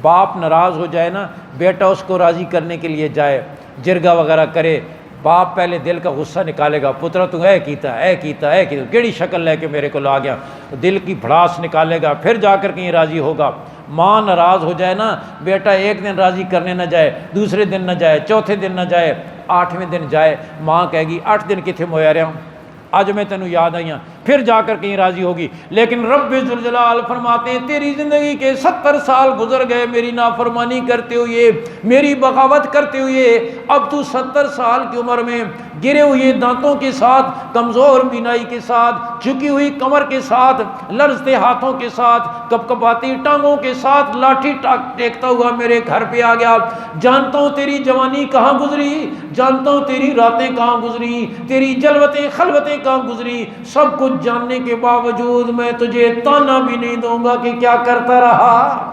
باپ ناراض ہو جائے نا، بیٹا اس کو راضی کرنے کے لیے جائے، جرگا وغیرہ کرے، باپ پہلے دل کا غصہ نکالے گا، پترا تو کیتا کیڑی شکل لے کے میرے کو لا گیا، دل کی بھڑاس نکالے گا، پھر جا کر کہیں راضی ہوگا۔ ماں ناراض ہو جائے نا، بیٹا ایک دن راضی کرنے نہ جائے، دوسرے دن نہ جائے، چوتھے دن نہ جائے، 8ویں دن جائے، ماں کہے گی 8 دن کتنے مویا رہا ہوں، آج میں تینوں یاد آئی ہوں، پھر جا کر کہیں راضی ہوگی۔ لیکن رب ذوالجلال فرماتے ہیں تیری زندگی کے 70 سال گزر گئے میری نافرمانی کرتے ہوئے، میری بغاوت کرتے ہوئے، اب تو 70 سال کی عمر میں گرے ہوئے دانتوں کے ساتھ، کمزور بینائی کے ساتھ، جھکی ہوئی کمر کے ساتھ، لرزتے ہاتھوں کے ساتھ، کپکپاتی ٹانگوں کے ساتھ لاٹھی ٹیکتا ہوا میرے گھر پہ آ گیا۔ جانتا ہوں تیری جوانی کہاں گزری، جانتا ہوں تیری راتیں کہاں گزری، تیری جلوتیں خلوتیں کہاں گزری، سب کچھ جاننے کے باوجود میں تجھے تانا بھی نہیں دوں گا کہ کیا کرتا رہا۔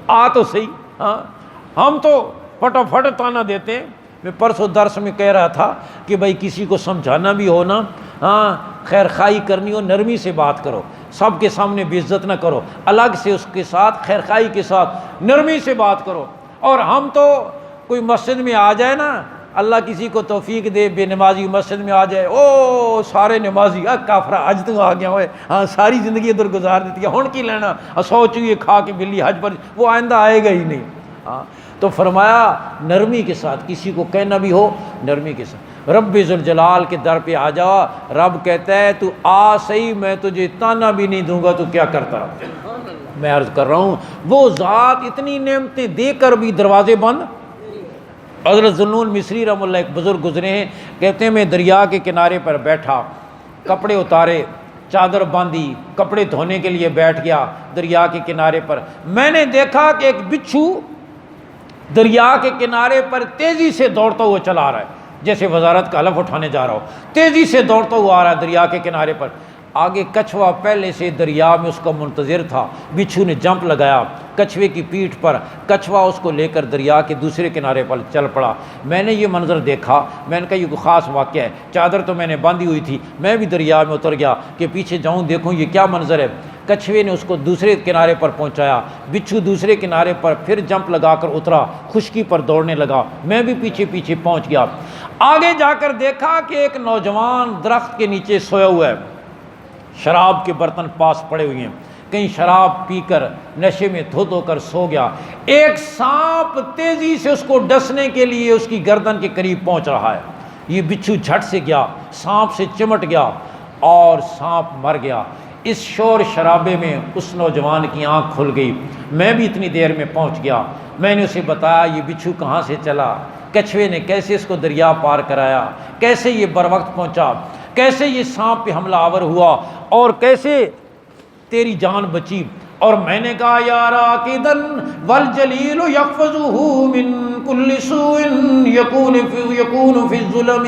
آ تو صحیح، ہاں ہم تو فٹافٹ تانا دیتے ہیں۔ میں پرسوں درس میں کہہ رہا تھا کہ بھائی کسی کو سمجھانا بھی ہو نا، ہاں خیر خواہی کرنی ہو، نرمی سے بات کرو، سب کے سامنے بے عزت نہ کرو، الگ سے اس کے ساتھ خیر خواہی کے ساتھ نرمی سے بات کرو۔ اور ہم تو کوئی مسجد میں آ جائے نا، اللہ کسی کو توفیق دے، بے نمازی مسجد میں آ جائے، او سارے نمازی کافرہ حج تو آ گیا ہوئے، ہاں ساری زندگی ادھر گزار دیتی ہے، ہن کی لینا، 100 چوہے کھا کے بلی حج پر، وہ آئندہ آئے گا ہی نہیں۔ ہاں تو فرمایا نرمی کے ساتھ کسی کو کہنا بھی ہو، نرمی کے ساتھ۔ رب ذوالجلال کے در پہ آ جا، رب کہتا ہے تو آ صحیح، میں تجھے تانا بھی نہیں دوں گا، تو کیا کرتا رہا۔ میں عرض کر رہا ہوں وہ ذات اتنی نعمتیں دے کر بھی دروازے بند۔ حضرت ذوالنون مصری رحمہ اللہ ایک بزرگ گزرے ہیں، کہتے ہیں میں دریا کے کنارے پر بیٹھا، کپڑے اتارے، چادر باندھی، کپڑے دھونے کے لیے بیٹھ گیا دریا کے کنارے پر، میں نے دیکھا کہ ایک بچھو دریا کے کنارے پر تیزی سے دوڑتا ہوا چلا رہا ہے، جیسے وزارت کا حلف اٹھانے جا رہا ہو، تیزی سے دوڑتا ہوا آ رہا ہے دریا کے کنارے پر۔ آگے کچھوا پہلے سے دریا میں اس کا منتظر تھا، بچھو نے جمپ لگایا کچھوے کی پیٹھ پر، کچھوا اس کو لے کر دریا کے دوسرے کنارے پر چل پڑا۔ میں نے یہ منظر دیکھا، میں نے کہا یہ کوئی خاص واقعہ ہے، چادر تو میں نے باندھی ہوئی تھی، میں بھی دریا میں اتر گیا کہ پیچھے جاؤں دیکھوں یہ کیا منظر ہے۔ کچھوے نے اس کو دوسرے کنارے پر پہنچایا، بچھو دوسرے کنارے پر پھر جمپ لگا کر اترا، خشکی پر دوڑنے لگا، میں بھی پیچھے پیچھے پہنچ گیا۔ آگے جا کر دیکھا کہ ایک نوجوان درخت کے نیچے سویا ہوا ہے، شراب کے برتن پاس پڑے ہوئے ہیں، کہیں شراب پی کر نشے میں دھو کر سو گیا۔ ایک سانپ تیزی سے اس کو ڈسنے کے لیے اس کی گردن کے قریب پہنچ رہا ہے، یہ بچھو جھٹ سے گیا، سانپ سے چمٹ گیا اور سانپ مر گیا۔ اس شور شرابے میں اس نوجوان کی آنکھ کھل گئی، میں بھی اتنی دیر میں پہنچ گیا۔ میں نے اسے بتایا یہ بچھو کہاں سے چلا، کچھوے نے کیسے اس کو دریا پار کرایا، کیسے یہ بروقت پہنچا، کیسے یہ سانپ پہ حملہ آور ہوا اور کیسے تیری جان بچی۔ اور میں نے کہا یا راکدن والجلیل یحفظہ من کل سوء یکون فی الظلم،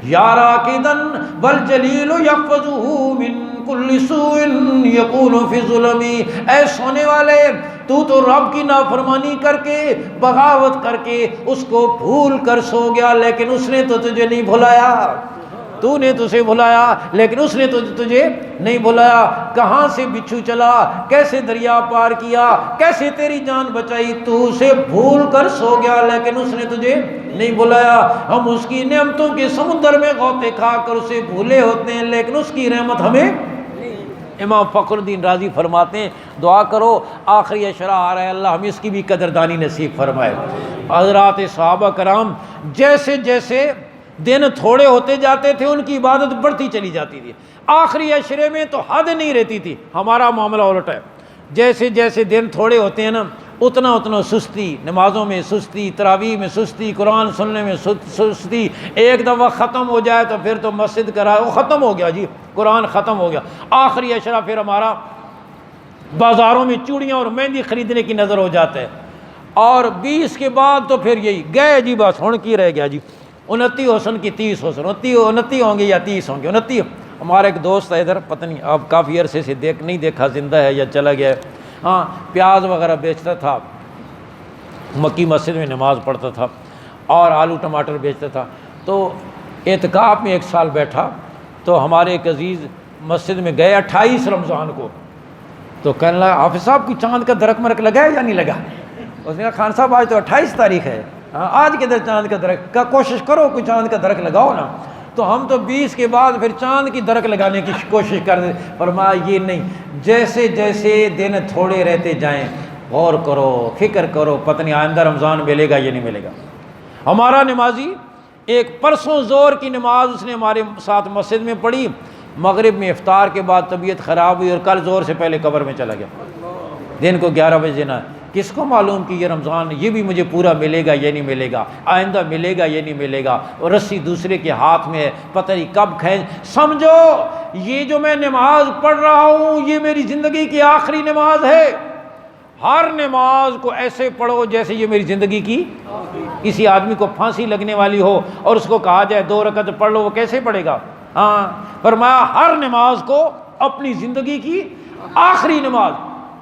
یا راکدن والجلیل یحفظہ من کل سوء یکون فی الظلم، اے سونے والے تو رب کی نافرمانی کر کے بغاوت کر کے اس کو بھول کر سو گیا، لیکن اس نے تو تجھے نہیں بھلایا، تو نے تجھے بھلایا لیکن اس نے تجھے نہیں بھلایا۔ کہاں سے بچھو چلا، کیسے دریا پار کیا، کیسے تیری جان بچائی، تو اسے بھول کر سو گیا لیکن اس نے تجھے نہیں بھلایا۔ ہم اس کی نعمتوں کے سمندر میں غوطے کھا کر اسے بھولے ہوتے ہیں لیکن اس کی رحمت ہمیں۔ امام فخر الدین رازی فرماتے ہیں دعا کرو آخری اشرا آ رہا ہے، اللہ ہمیں اس کی بھی قدردانی نصیب فرمائے۔ حضرات صحابہ کرام جیسے جیسے دن تھوڑے ہوتے جاتے تھے ان کی عبادت بڑھتی چلی جاتی تھی، آخری عشرے میں تو حد نہیں رہتی تھی۔ ہمارا معاملہ الٹ ہے، جیسے جیسے دن تھوڑے ہوتے ہیں نا اتنا اتنا سستی، نمازوں میں سستی، تراویح میں سستی، قرآن سننے میں سستی، ایک دفعہ ختم ہو جائے تو پھر تو مسجد کرا وہ ختم ہو گیا جی، قرآن ختم ہو گیا۔ آخری عشرہ پھر ہمارا بازاروں میں چوڑیاں اور مہندی خریدنے کی نظر ہو جاتا ہے، اور 20 کے بعد تو پھر یہی گئے جی، بس ہن کی رہ گیا جی، 29 حسن کی 30 حسن، 29 ہوں گے یا 30 ہوں گے، 29۔ ہمارا ایک دوست ہے ادھر، پتہ نہیں اب کافی عرصے سے نہیں دیکھا زندہ ہے یا چلا گیا ہے، ہاں پیاز وغیرہ بیچتا تھا، مکی مسجد میں نماز پڑھتا تھا اور آلو ٹماٹر بیچتا تھا۔ تو اعتکاف میں ایک سال بیٹھا تو ہمارے ایک عزیز مسجد میں گئے 28 رمضان کو، تو کہنے لگا حافظ صاحب کوئی چاند کا درک مرک لگا ہے یا نہیں لگا؟ اس نے کہا خان صاحب آج تو 28 تاریخ ہے، آج کدھر چاند کا درخت کا، کوشش کرو کوئی چاند کا درخت لگاؤ نا۔ تو ہم تو 20 کے بعد پھر چاند کی درخت لگانے کی کوشش کر دیں۔ فرمایا یہ نہیں، جیسے جیسے دن تھوڑے رہتے جائیں غور کرو، فکر کرو، پتہ نہیں آئندہ رمضان ملے گا یا نہیں ملے گا۔ ہمارا نمازی ایک پرسوں زور کی نماز اس نے ہمارے ساتھ مسجد میں پڑھی، مغرب میں افطار کے بعد طبیعت خراب ہوئی اور کل زور سے پہلے قبر میں چلا گیا، دن کو 11 بجے نہ۔ کس کو معلوم کہ یہ رمضان یہ بھی مجھے پورا ملے گا یا نہیں ملے گا، آئندہ ملے گا یا نہیں ملے گا، اور رسی دوسرے کے ہاتھ میں ہے، پتہ نہیں کب کھینچ۔ سمجھو یہ جو میں نماز پڑھ رہا ہوں یہ میری زندگی کی آخری نماز ہے۔ ہر نماز کو ایسے پڑھو جیسے یہ میری زندگی کی، کسی آدمی کو پھانسی لگنے والی ہو اور اس کو کہا جائے 2 رکعت پڑھ لو، وہ کیسے پڑھے گا؟ ہاں، فرمایا ہر نماز کو اپنی زندگی کی آخری نماز۔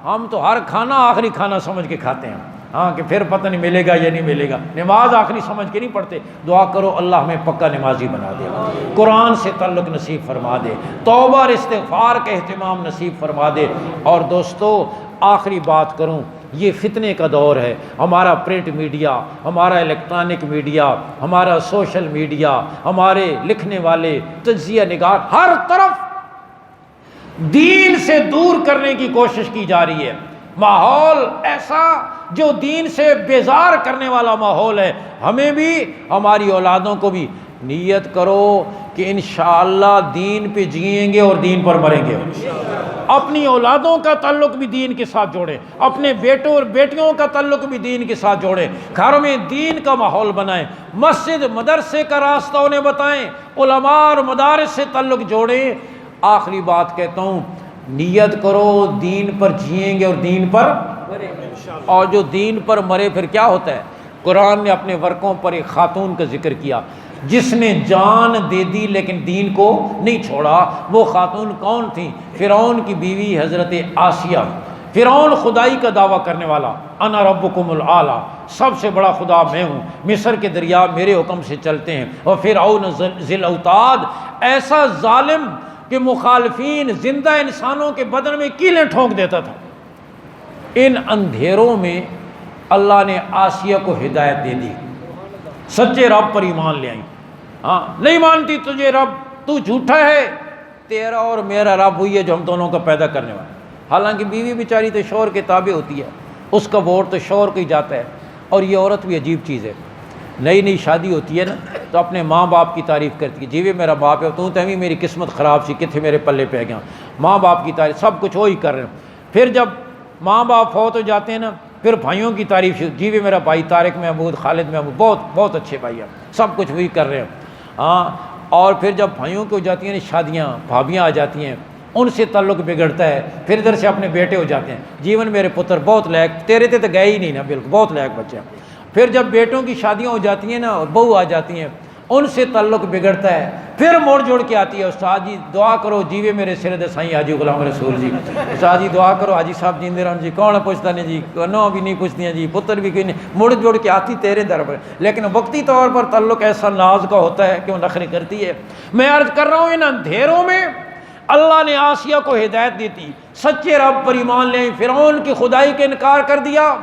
ہم تو ہر کھانا آخری کھانا سمجھ کے کھاتے ہیں، ہاں کہ پھر پتہ نہیں ملے گا یا نہیں ملے گا، نماز آخری سمجھ کے نہیں پڑھتے۔ دعا کرو اللہ ہمیں پکا نمازی بنا دے، قرآن سے تعلق نصیب فرما دے، توبہ اور استغفار کا اہتمام نصیب فرما دے۔ اور دوستو آخری بات کروں، یہ فتنے کا دور ہے۔ ہمارا پرنٹ میڈیا، ہمارا الیکٹرانک میڈیا، ہمارا سوشل میڈیا، ہمارے لکھنے والے، تجزیہ نگار، ہر طرف دین سے دور کرنے کی کوشش کی جا رہی ہے۔ ماحول ایسا جو دین سے بیزار کرنے والا ماحول ہے۔ ہمیں بھی ہماری اولادوں کو بھی نیت کرو کہ انشاءاللہ دین پہ جئیں گے اور دین پر مریں گے۔ اپنی اولادوں کا تعلق بھی دین کے ساتھ جوڑیں، اپنے بیٹوں اور بیٹیوں کا تعلق بھی دین کے ساتھ جوڑیں، گھروں میں دین کا ماحول بنائیں، مسجد مدرسے کا راستہ انہیں بتائیں، علماء اور مدارس سے تعلق جوڑیں۔ آخری بات کہتا ہوں، نیت کرو دین پر جئیں گے اور دین پر، اور جو دین پر مرے پھر کیا ہوتا ہے؟ قرآن نے اپنے ورقوں پر ایک خاتون کا ذکر کیا جس نے جان دے دی لیکن دین کو نہیں چھوڑا۔ وہ خاتون کون تھی؟ فرعون کی بیوی حضرت آسیہ۔ فرعون خدائی کا دعویٰ کرنے والا، انا ربکم الاعلیٰ، سب سے بڑا خدا میں ہوں، مصر کے دریا میرے حکم سے چلتے ہیں۔ اور فرعون ذی الاوتاد، ایسا ظالم کہ مخالفین زندہ انسانوں کے بدن میں کیلیں ٹھونک دیتا تھا۔ ان اندھیروں میں اللہ نے آسیہ کو ہدایت دے دی، سچے رب پر ایمان لے آئی۔ ہاں، نہیں مانتی تجھے رب، تو جھوٹا ہے، تیرا اور میرا رب وہی ہے جو ہم دونوں کا پیدا کرنے والا۔ حالانکہ بیوی بیچاری تو شوہر کے تابع ہوتی ہے، اس کا ووٹ تو شوہر کو ہی جاتا ہے۔ اور یہ عورت بھی عجیب چیز ہے، نئی نئی شادی ہوتی ہے نا تو اپنے ماں باپ کی تعریف کرتی ہے، جی میرا باپ ہے، تو تمہیں میری قسمت خراب سی، کتنے میرے پلے پہ گیا۔ ماں باپ کی تعریف، سب کچھ وہی کر رہے ہیں۔ پھر جب ماں باپ فوت ہو جاتے ہیں نا، پھر بھائیوں کی تعریف، جی میرا بھائی طارق محمود، خالد محمود، بہت بہت اچھے بھائی ہیں، سب کچھ وہی کر رہے ہیں۔ ہاں، اور پھر جب بھائیوں کی ہو جاتی ہیں شادیاں، بھابیاں آ جاتی ہیں، ان سے تعلق بگڑتا ہے، پھر ادھر سے اپنے بیٹے ہو جاتے ہیں، جیون میرے پتر بہت لائق، تیرے تے تو گئے ہی نہیں نا، بالکل بہت لائق بچے ہیں۔ پھر جب بیٹوں کی شادیاں ہو جاتی ہیں نا اور بہو آ جاتی ہیں، ان سے تعلق بگڑتا ہے، پھر موڑ جوڑ کے آتی ہے، استاد جی دعا کرو، جیوے میرے سر دے سائیں حاجی غلام رسول جی، استاد جی دعا کرو، حاجی صاحب جیندے رہن جی، کون پوچھتا نہیں جی، نو بھی نہیں پوچھتی ہیں جی، پتر بھی کوئی نہیں، موڑ جوڑ کے آتی تیرے در پر، لیکن وقتی طور پر تعلق ایسا ناز کا ہوتا ہے کہ وہ نخرے کرتی ہے۔ میں عرض کر رہا ہوں ان اندھیروں میں اللہ نے آسیہ کو ہدایت دی تھی، سچے رب پر ایمان لے، فرعون کی خدائی کا انکار کر دیا۔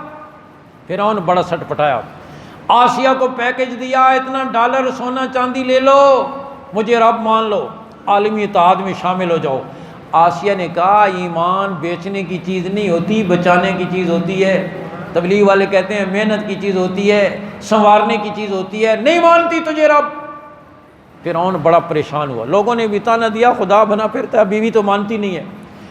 فرعون بڑا سٹ پٹایا، آسیہ کو پیکج دیا، اتنا ڈالر سونا چاندی لے لو، مجھے رب مان لو، عالمی اتحاد میں شامل ہو جاؤ۔ آسیہ نے کہا ایمان بیچنے کی چیز نہیں ہوتی، بچانے کی چیز ہوتی ہے۔ تبلیغ والے کہتے ہیں محنت کی چیز ہوتی ہے، سنوارنے کی چیز ہوتی ہے، نہیں مانتی تجھے رب۔ فرعون بڑا پریشان ہوا، لوگوں نے بھی طعنہ دیا، خدا بنا پھرتا ہے، بیوی تو مانتی نہیں ہے،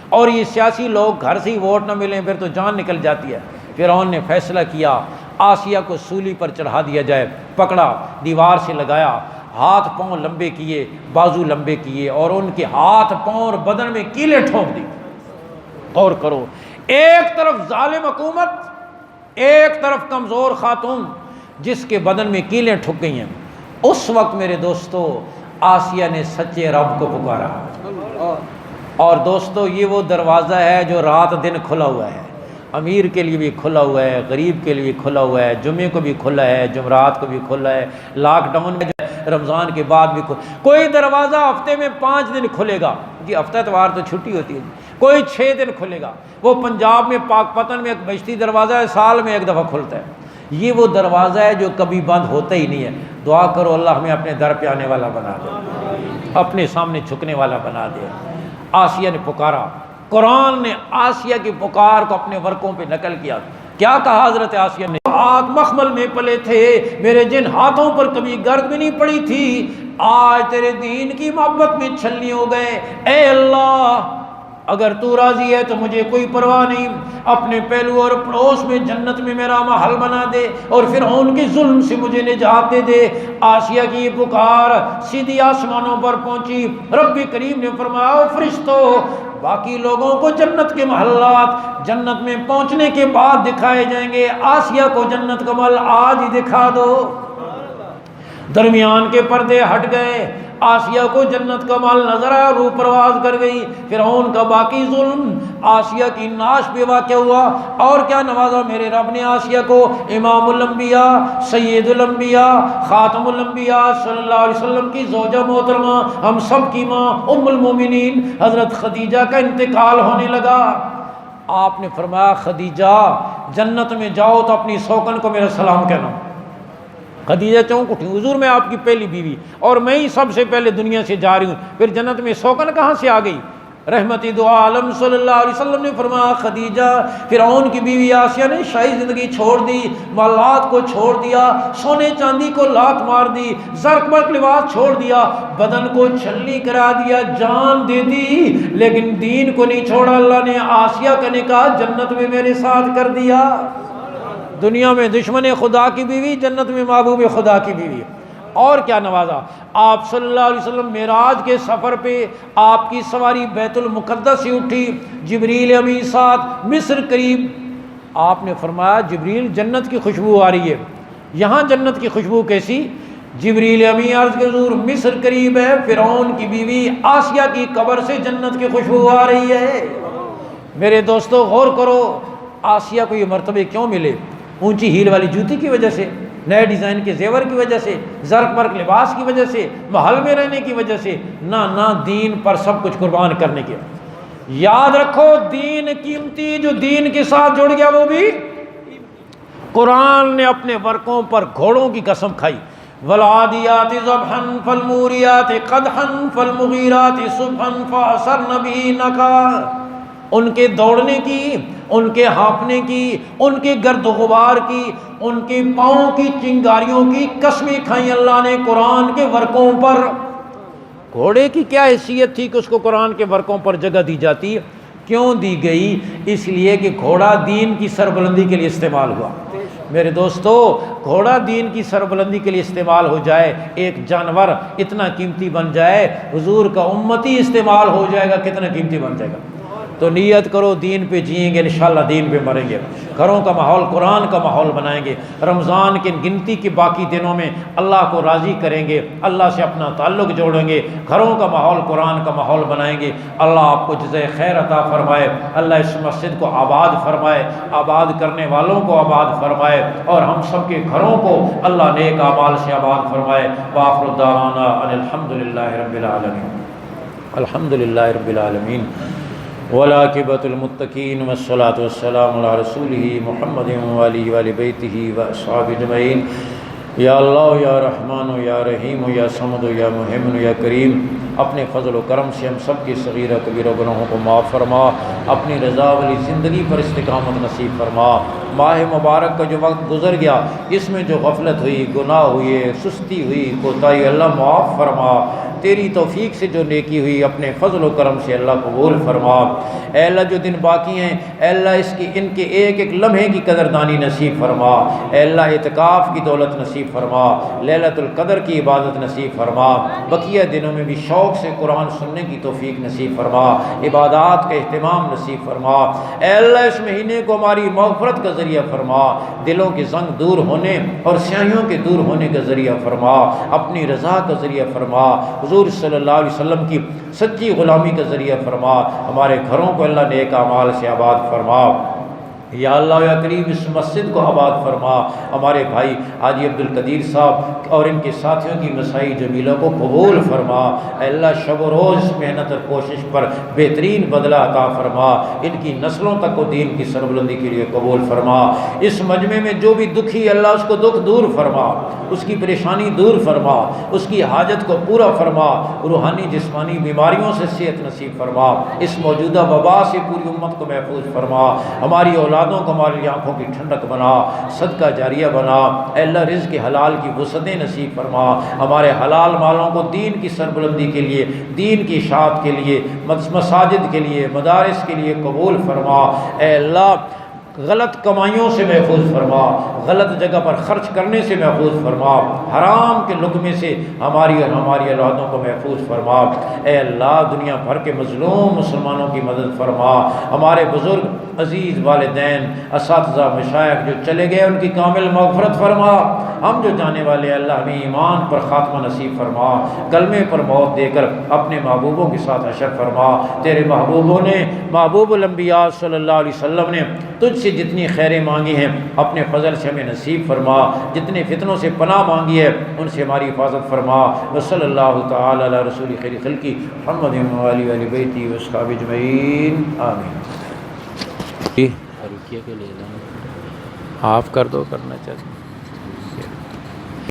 اور یہ سیاسی لوگ گھر سے ہی ووٹ نہ ملیں پھر تو جان نکل جاتی ہے۔ فرعون نے فیصلہ کیا آسیہ کو سولی پر چڑھا دیا جائے، پکڑا، دیوار سے لگایا، ہاتھ پاؤں لمبے کیے، بازو لمبے کیے، اور ان کے ہاتھ پاؤں اور بدن میں کیلیں ٹھونک دی۔ غور کرو، ایک طرف ظالم حکومت، ایک طرف کمزور خاتون جس کے بدن میں کیلیں ٹھک گئی ہیں۔ اس وقت میرے دوستو آسیہ نے سچے رب کو پکارا، اور دوستو یہ وہ دروازہ ہے جو رات دن کھلا ہوا ہے، امیر کے لیے بھی کھلا ہوا ہے، غریب کے لیے کھلا ہوا ہے، جمعے کو بھی کھلا ہے، جمعرات کو بھی کھلا ہے، لاک ڈاؤن میں رمضان کے بعد بھی کھلا۔ کوئی دروازہ ہفتے میں 5 دن کھلے گا جی، ہفتہ اتوار تو چھٹی ہوتی ہے، کوئی 6 دن کھلے گا. وہ پنجاب میں پاک پتن میں ایک بہشتی دروازہ ہے، سال میں 1 دفعہ کھلتا ہے. یہ وہ دروازہ ہے جو کبھی بند ہوتا ہی نہیں ہے. دعا کرو اللہ ہمیں اپنے در پہ آنے والا بنا دے، اپنے سامنے جھکنے والا بنا دے. آسیہ نے پکارا، قرآن نے آسیہ کی پکار کو اپنے ورقوں پہ نقل کیا. کیا کہا حضرت آسیہ نے؟ ہاتھ مخمل میں پلے تھے، میرے جن ہاتھوں پر کبھی گرد بھی نہیں پڑی تھی، آج تیرے دین کی محبت میں چھلنی ہو گئے. اے اللہ اگر تو راضی ہے تو مجھے کوئی پرواہ نہیں، اپنے پہلو اور پڑوس میں جنت میں میرا محل بنا دے اور فرعون کے ظلم سے مجھے نجات دے دے. آسیہ کی یہ پکار سیدھی آسمانوں پر پہنچی. رب کریم نے فرمایا او فرشتو، باقی لوگوں کو جنت کے محلات جنت میں پہنچنے کے بعد دکھائے جائیں گے، آسیہ کو جنت کا محل آج ہی دکھا دو. درمیان کے پردے ہٹ گئے، آسیہ کو جنت کا محل نظر آیا، روح پرواز کر گئی. فرعون کا باقی ظلم آسیہ کی ناش پہ واقع ہوا. اور کیا نوازا میرے رب نے آسیہ کو، امام الانبیاء، سید الانبیاء، خاتم الانبیاء صلی اللہ علیہ وسلم کی زوجہ محترمہ، ہم سب کی ماں ام المومنین حضرت خدیجہ کا انتقال ہونے لگا. آپ نے فرمایا خدیجہ جنت میں جاؤ تو اپنی سوکن کو میرا سلام کہنا. خدیجہ چونک اٹھی، حضور میں آپ کی پہلی بیوی اور میں ہی سب سے پہلے دنیا سے جا رہی ہوں، پھر جنت میں سوکن کہاں سے آ گئی؟ رحمتی دو عالم صلی اللہ علیہ وسلم نے فرمایا خدیجہ فرعون کی بیوی آسیہ نے شاہی زندگی چھوڑ دی، مالات کو چھوڑ دیا، سونے چاندی کو لات مار دی، زرق برق لباس چھوڑ دیا، بدن کو چھلنی کرا دیا، جان دے دی، لیکن دین کو نہیں چھوڑا. اللہ نے آسیہ کا نکاح جنت میں میرے ساتھ کر دیا. دنیا میں دشمن خدا کی بیوی، جنت میں محبوب خدا کی بیوی. اور کیا نوازا. آپ صلی اللہ علیہ وسلم معراج کے سفر پہ آپ کی سواری بیت المقدس سے اٹھی، جبریل امین ساتھ، مصر قریب. آپ نے فرمایا جبریل جنت کی خوشبو آ رہی ہے. یہاں جنت کی خوشبو کیسی؟ جبریل امین عرض کے حضور مصر قریب ہے، فرعون کی بیوی آسیہ کی قبر سے جنت کی خوشبو آ رہی ہے. میرے دوستو غور کرو، آسیہ کو یہ مرتبے کیوں ملے؟ اونچی ہیل والی جوتی کی وجہ سے، نئے ڈیزائن کے زیور کی وجہ سے، زرق برق لباس کی وجہ سے، محل میں رہنے کی وجہ سے؟ نہ دین پر سب کچھ قربان کرنے کے. یاد رکھو دین قیمتی، جو دین کے ساتھ جڑ گیا وہ بھی. قرآن نے اپنے ورقوں پر گھوڑوں کی قسم کھائی، والعادیات ضبحا فالموریات قدحا فالمغیرات صبحا فأثرن به نقعا. ان کے دوڑنے کی، ان کے ہانپنے کی، ان کے گرد و غبار کی، ان کے پاؤں کی چنگاریوں کی قسمیں کھائیں اللہ نے قرآن کے ورقوں پر. گھوڑے کی کیا حیثیت تھی کہ اس کو قرآن کے ورقوں پر جگہ دی جاتی؟ کیوں دی گئی؟ اس لیے کہ گھوڑا دین کی سربلندی کے لیے استعمال ہوا. میرے دوستو گھوڑا دین کی سربلندی کے لیے استعمال ہو جائے، ایک جانور اتنا قیمتی بن جائے، حضور کا امتی استعمال ہو جائے گا، کتنا قیمتی بن جائے گا. تو نیت کرو دین پہ جئیں گے، انشاءاللہ دین پہ مریں گے. گھروں کا ماحول قرآن کا ماحول بنائیں گے. رمضان کے گنتی کے باقی دنوں میں اللہ کو راضی کریں گے، اللہ سے اپنا تعلق جوڑیں گے، گھروں کا ماحول قرآن کا ماحول بنائیں گے. اللہ آپ کو جزائے خیر عطا فرمائے. اللہ اس مسجد کو آباد فرمائے، آباد کرنے والوں کو آباد فرمائے، اور ہم سب کے گھروں کو اللہ نیک اعمال سے آباد فرمائے. وآخر دعوانا ان الحمدللہ رب العالمین. الحمدللہ رب العالمین والعاقبۃ للمتقین والصلاۃ والسلام علی رسولہ محمد وآلہ وآل بیتہ واصحابہ اجمعین. یا اللہ یا رحمان یا رحیم یا صمد یا محمن یا کریم، اپنے فضل و کرم سے ہم سب کی صغیرہ کبیرہ گناہوں کو معاف فرما، اپنی رضا والی زندگی پر استقامت نصیب فرما. ماہ مبارک کا جو وقت گزر گیا، اس میں جو غفلت ہوئی، گناہ ہوئے، سستی ہوئی، کوتاہی، اللہ معاف فرما. تیری توفیق سے جو نیکی ہوئی اپنے فضل و کرم سے اللہ قبول فرما. اے اللہ جو دن باقی ہیں، اے اللہ ان کے ایک ایک لمحے کی قدردانی نصیب فرما. اے اللہ اعتکاف کی دولت نصیب فرما، لیلۃ القدر کی عبادت نصیب فرما. بقیہ دنوں میں بھی شوق سے قرآن سننے کی توفیق نصیب فرما، عبادات کا اہتمام نصیب فرما. اے اللہ اس مہینے کو ہماری مغفرت کا ذریعہ فرما، دلوں کے زنگ دور ہونے اور سیاہیوں کے دور ہونے کا ذریعہ فرما، اپنی رضا کا ذریعہ فرما، حضور صلی اللہ علیہ وسلم کی سچی غلامی کا ذریعہ فرما. ہمارے گھروں کو اللہ نیک اعمال سے آباد فرما. یا اللہ یا کریم اس مسجد کو آباد فرما، ہمارے بھائی حاجی عبدالقدیر صاحب اور ان کے ساتھیوں کی مسائی جمیلہ کو قبول فرما، اے اللہ شب و روز محنت اور کوشش پر بہترین بدلہ عطا فرما، ان کی نسلوں تک کو دین کی سربلندی کے لیے قبول فرما۔ اس مجمع میں جو بھی دکھی اللہ اس کو دکھ دور فرما، اس کی پریشانی دور فرما، اس کی حاجت کو پورا فرما، روحانی جسمانی بیماریوں سے صحت نصیب فرما، اس موجودہ وبا سے پوری امت کو محفوظ فرما، ہماری اولادوں کو ہماری آنکھوں کی ٹھنڈک بنا، صدقہ جاریہ بنا، اے اللہ رزق حلال کی وسعتیں نصیب فرما، ہمارے حلال مالوں کو دین کی سربلندی کے لیے، دین کی اشاعت کے لیے، مساجد کے لیے، مدارس کے لیے قبول فرما، اے اللہ غلط کمائیوں سے محفوظ فرما، غلط جگہ پر خرچ کرنے سے محفوظ فرما، حرام کے لقمے سے ہماری اور ہماری اولادوں کو محفوظ فرما، اے اللہ دنیا بھر کے مظلوم مسلمانوں کی مدد فرما، ہمارے بزرگ عزیز والدین اساتذہ مشائخ جو چلے گئے ان کی کامل مغفرت فرما، ہم جو جانے والے اللہ ہمیں ایمان پر خاتمہ نصیب فرما، کلمے پر موت دے کر اپنے محبوبوں کے ساتھ حشر فرما، تیرے محبوبوں نے محبوب الانبیاء صلی اللہ علیہ وسلم نے تجھ سے جتنی خیریں مانگی ہیں اپنے فضل سے ہمیں نصیب فرما، جتنے فتنوں سے پناہ مانگی ہے ان سے ہماری حفاظت فرما، وصلی اللہ تعالی علی رسول خیر خلقی محمد و علی آل بیتی و اصحابہ اجمعین آمین۔ روکیے کے لے لیں آپ کر دو کرنا چاہتے ہیں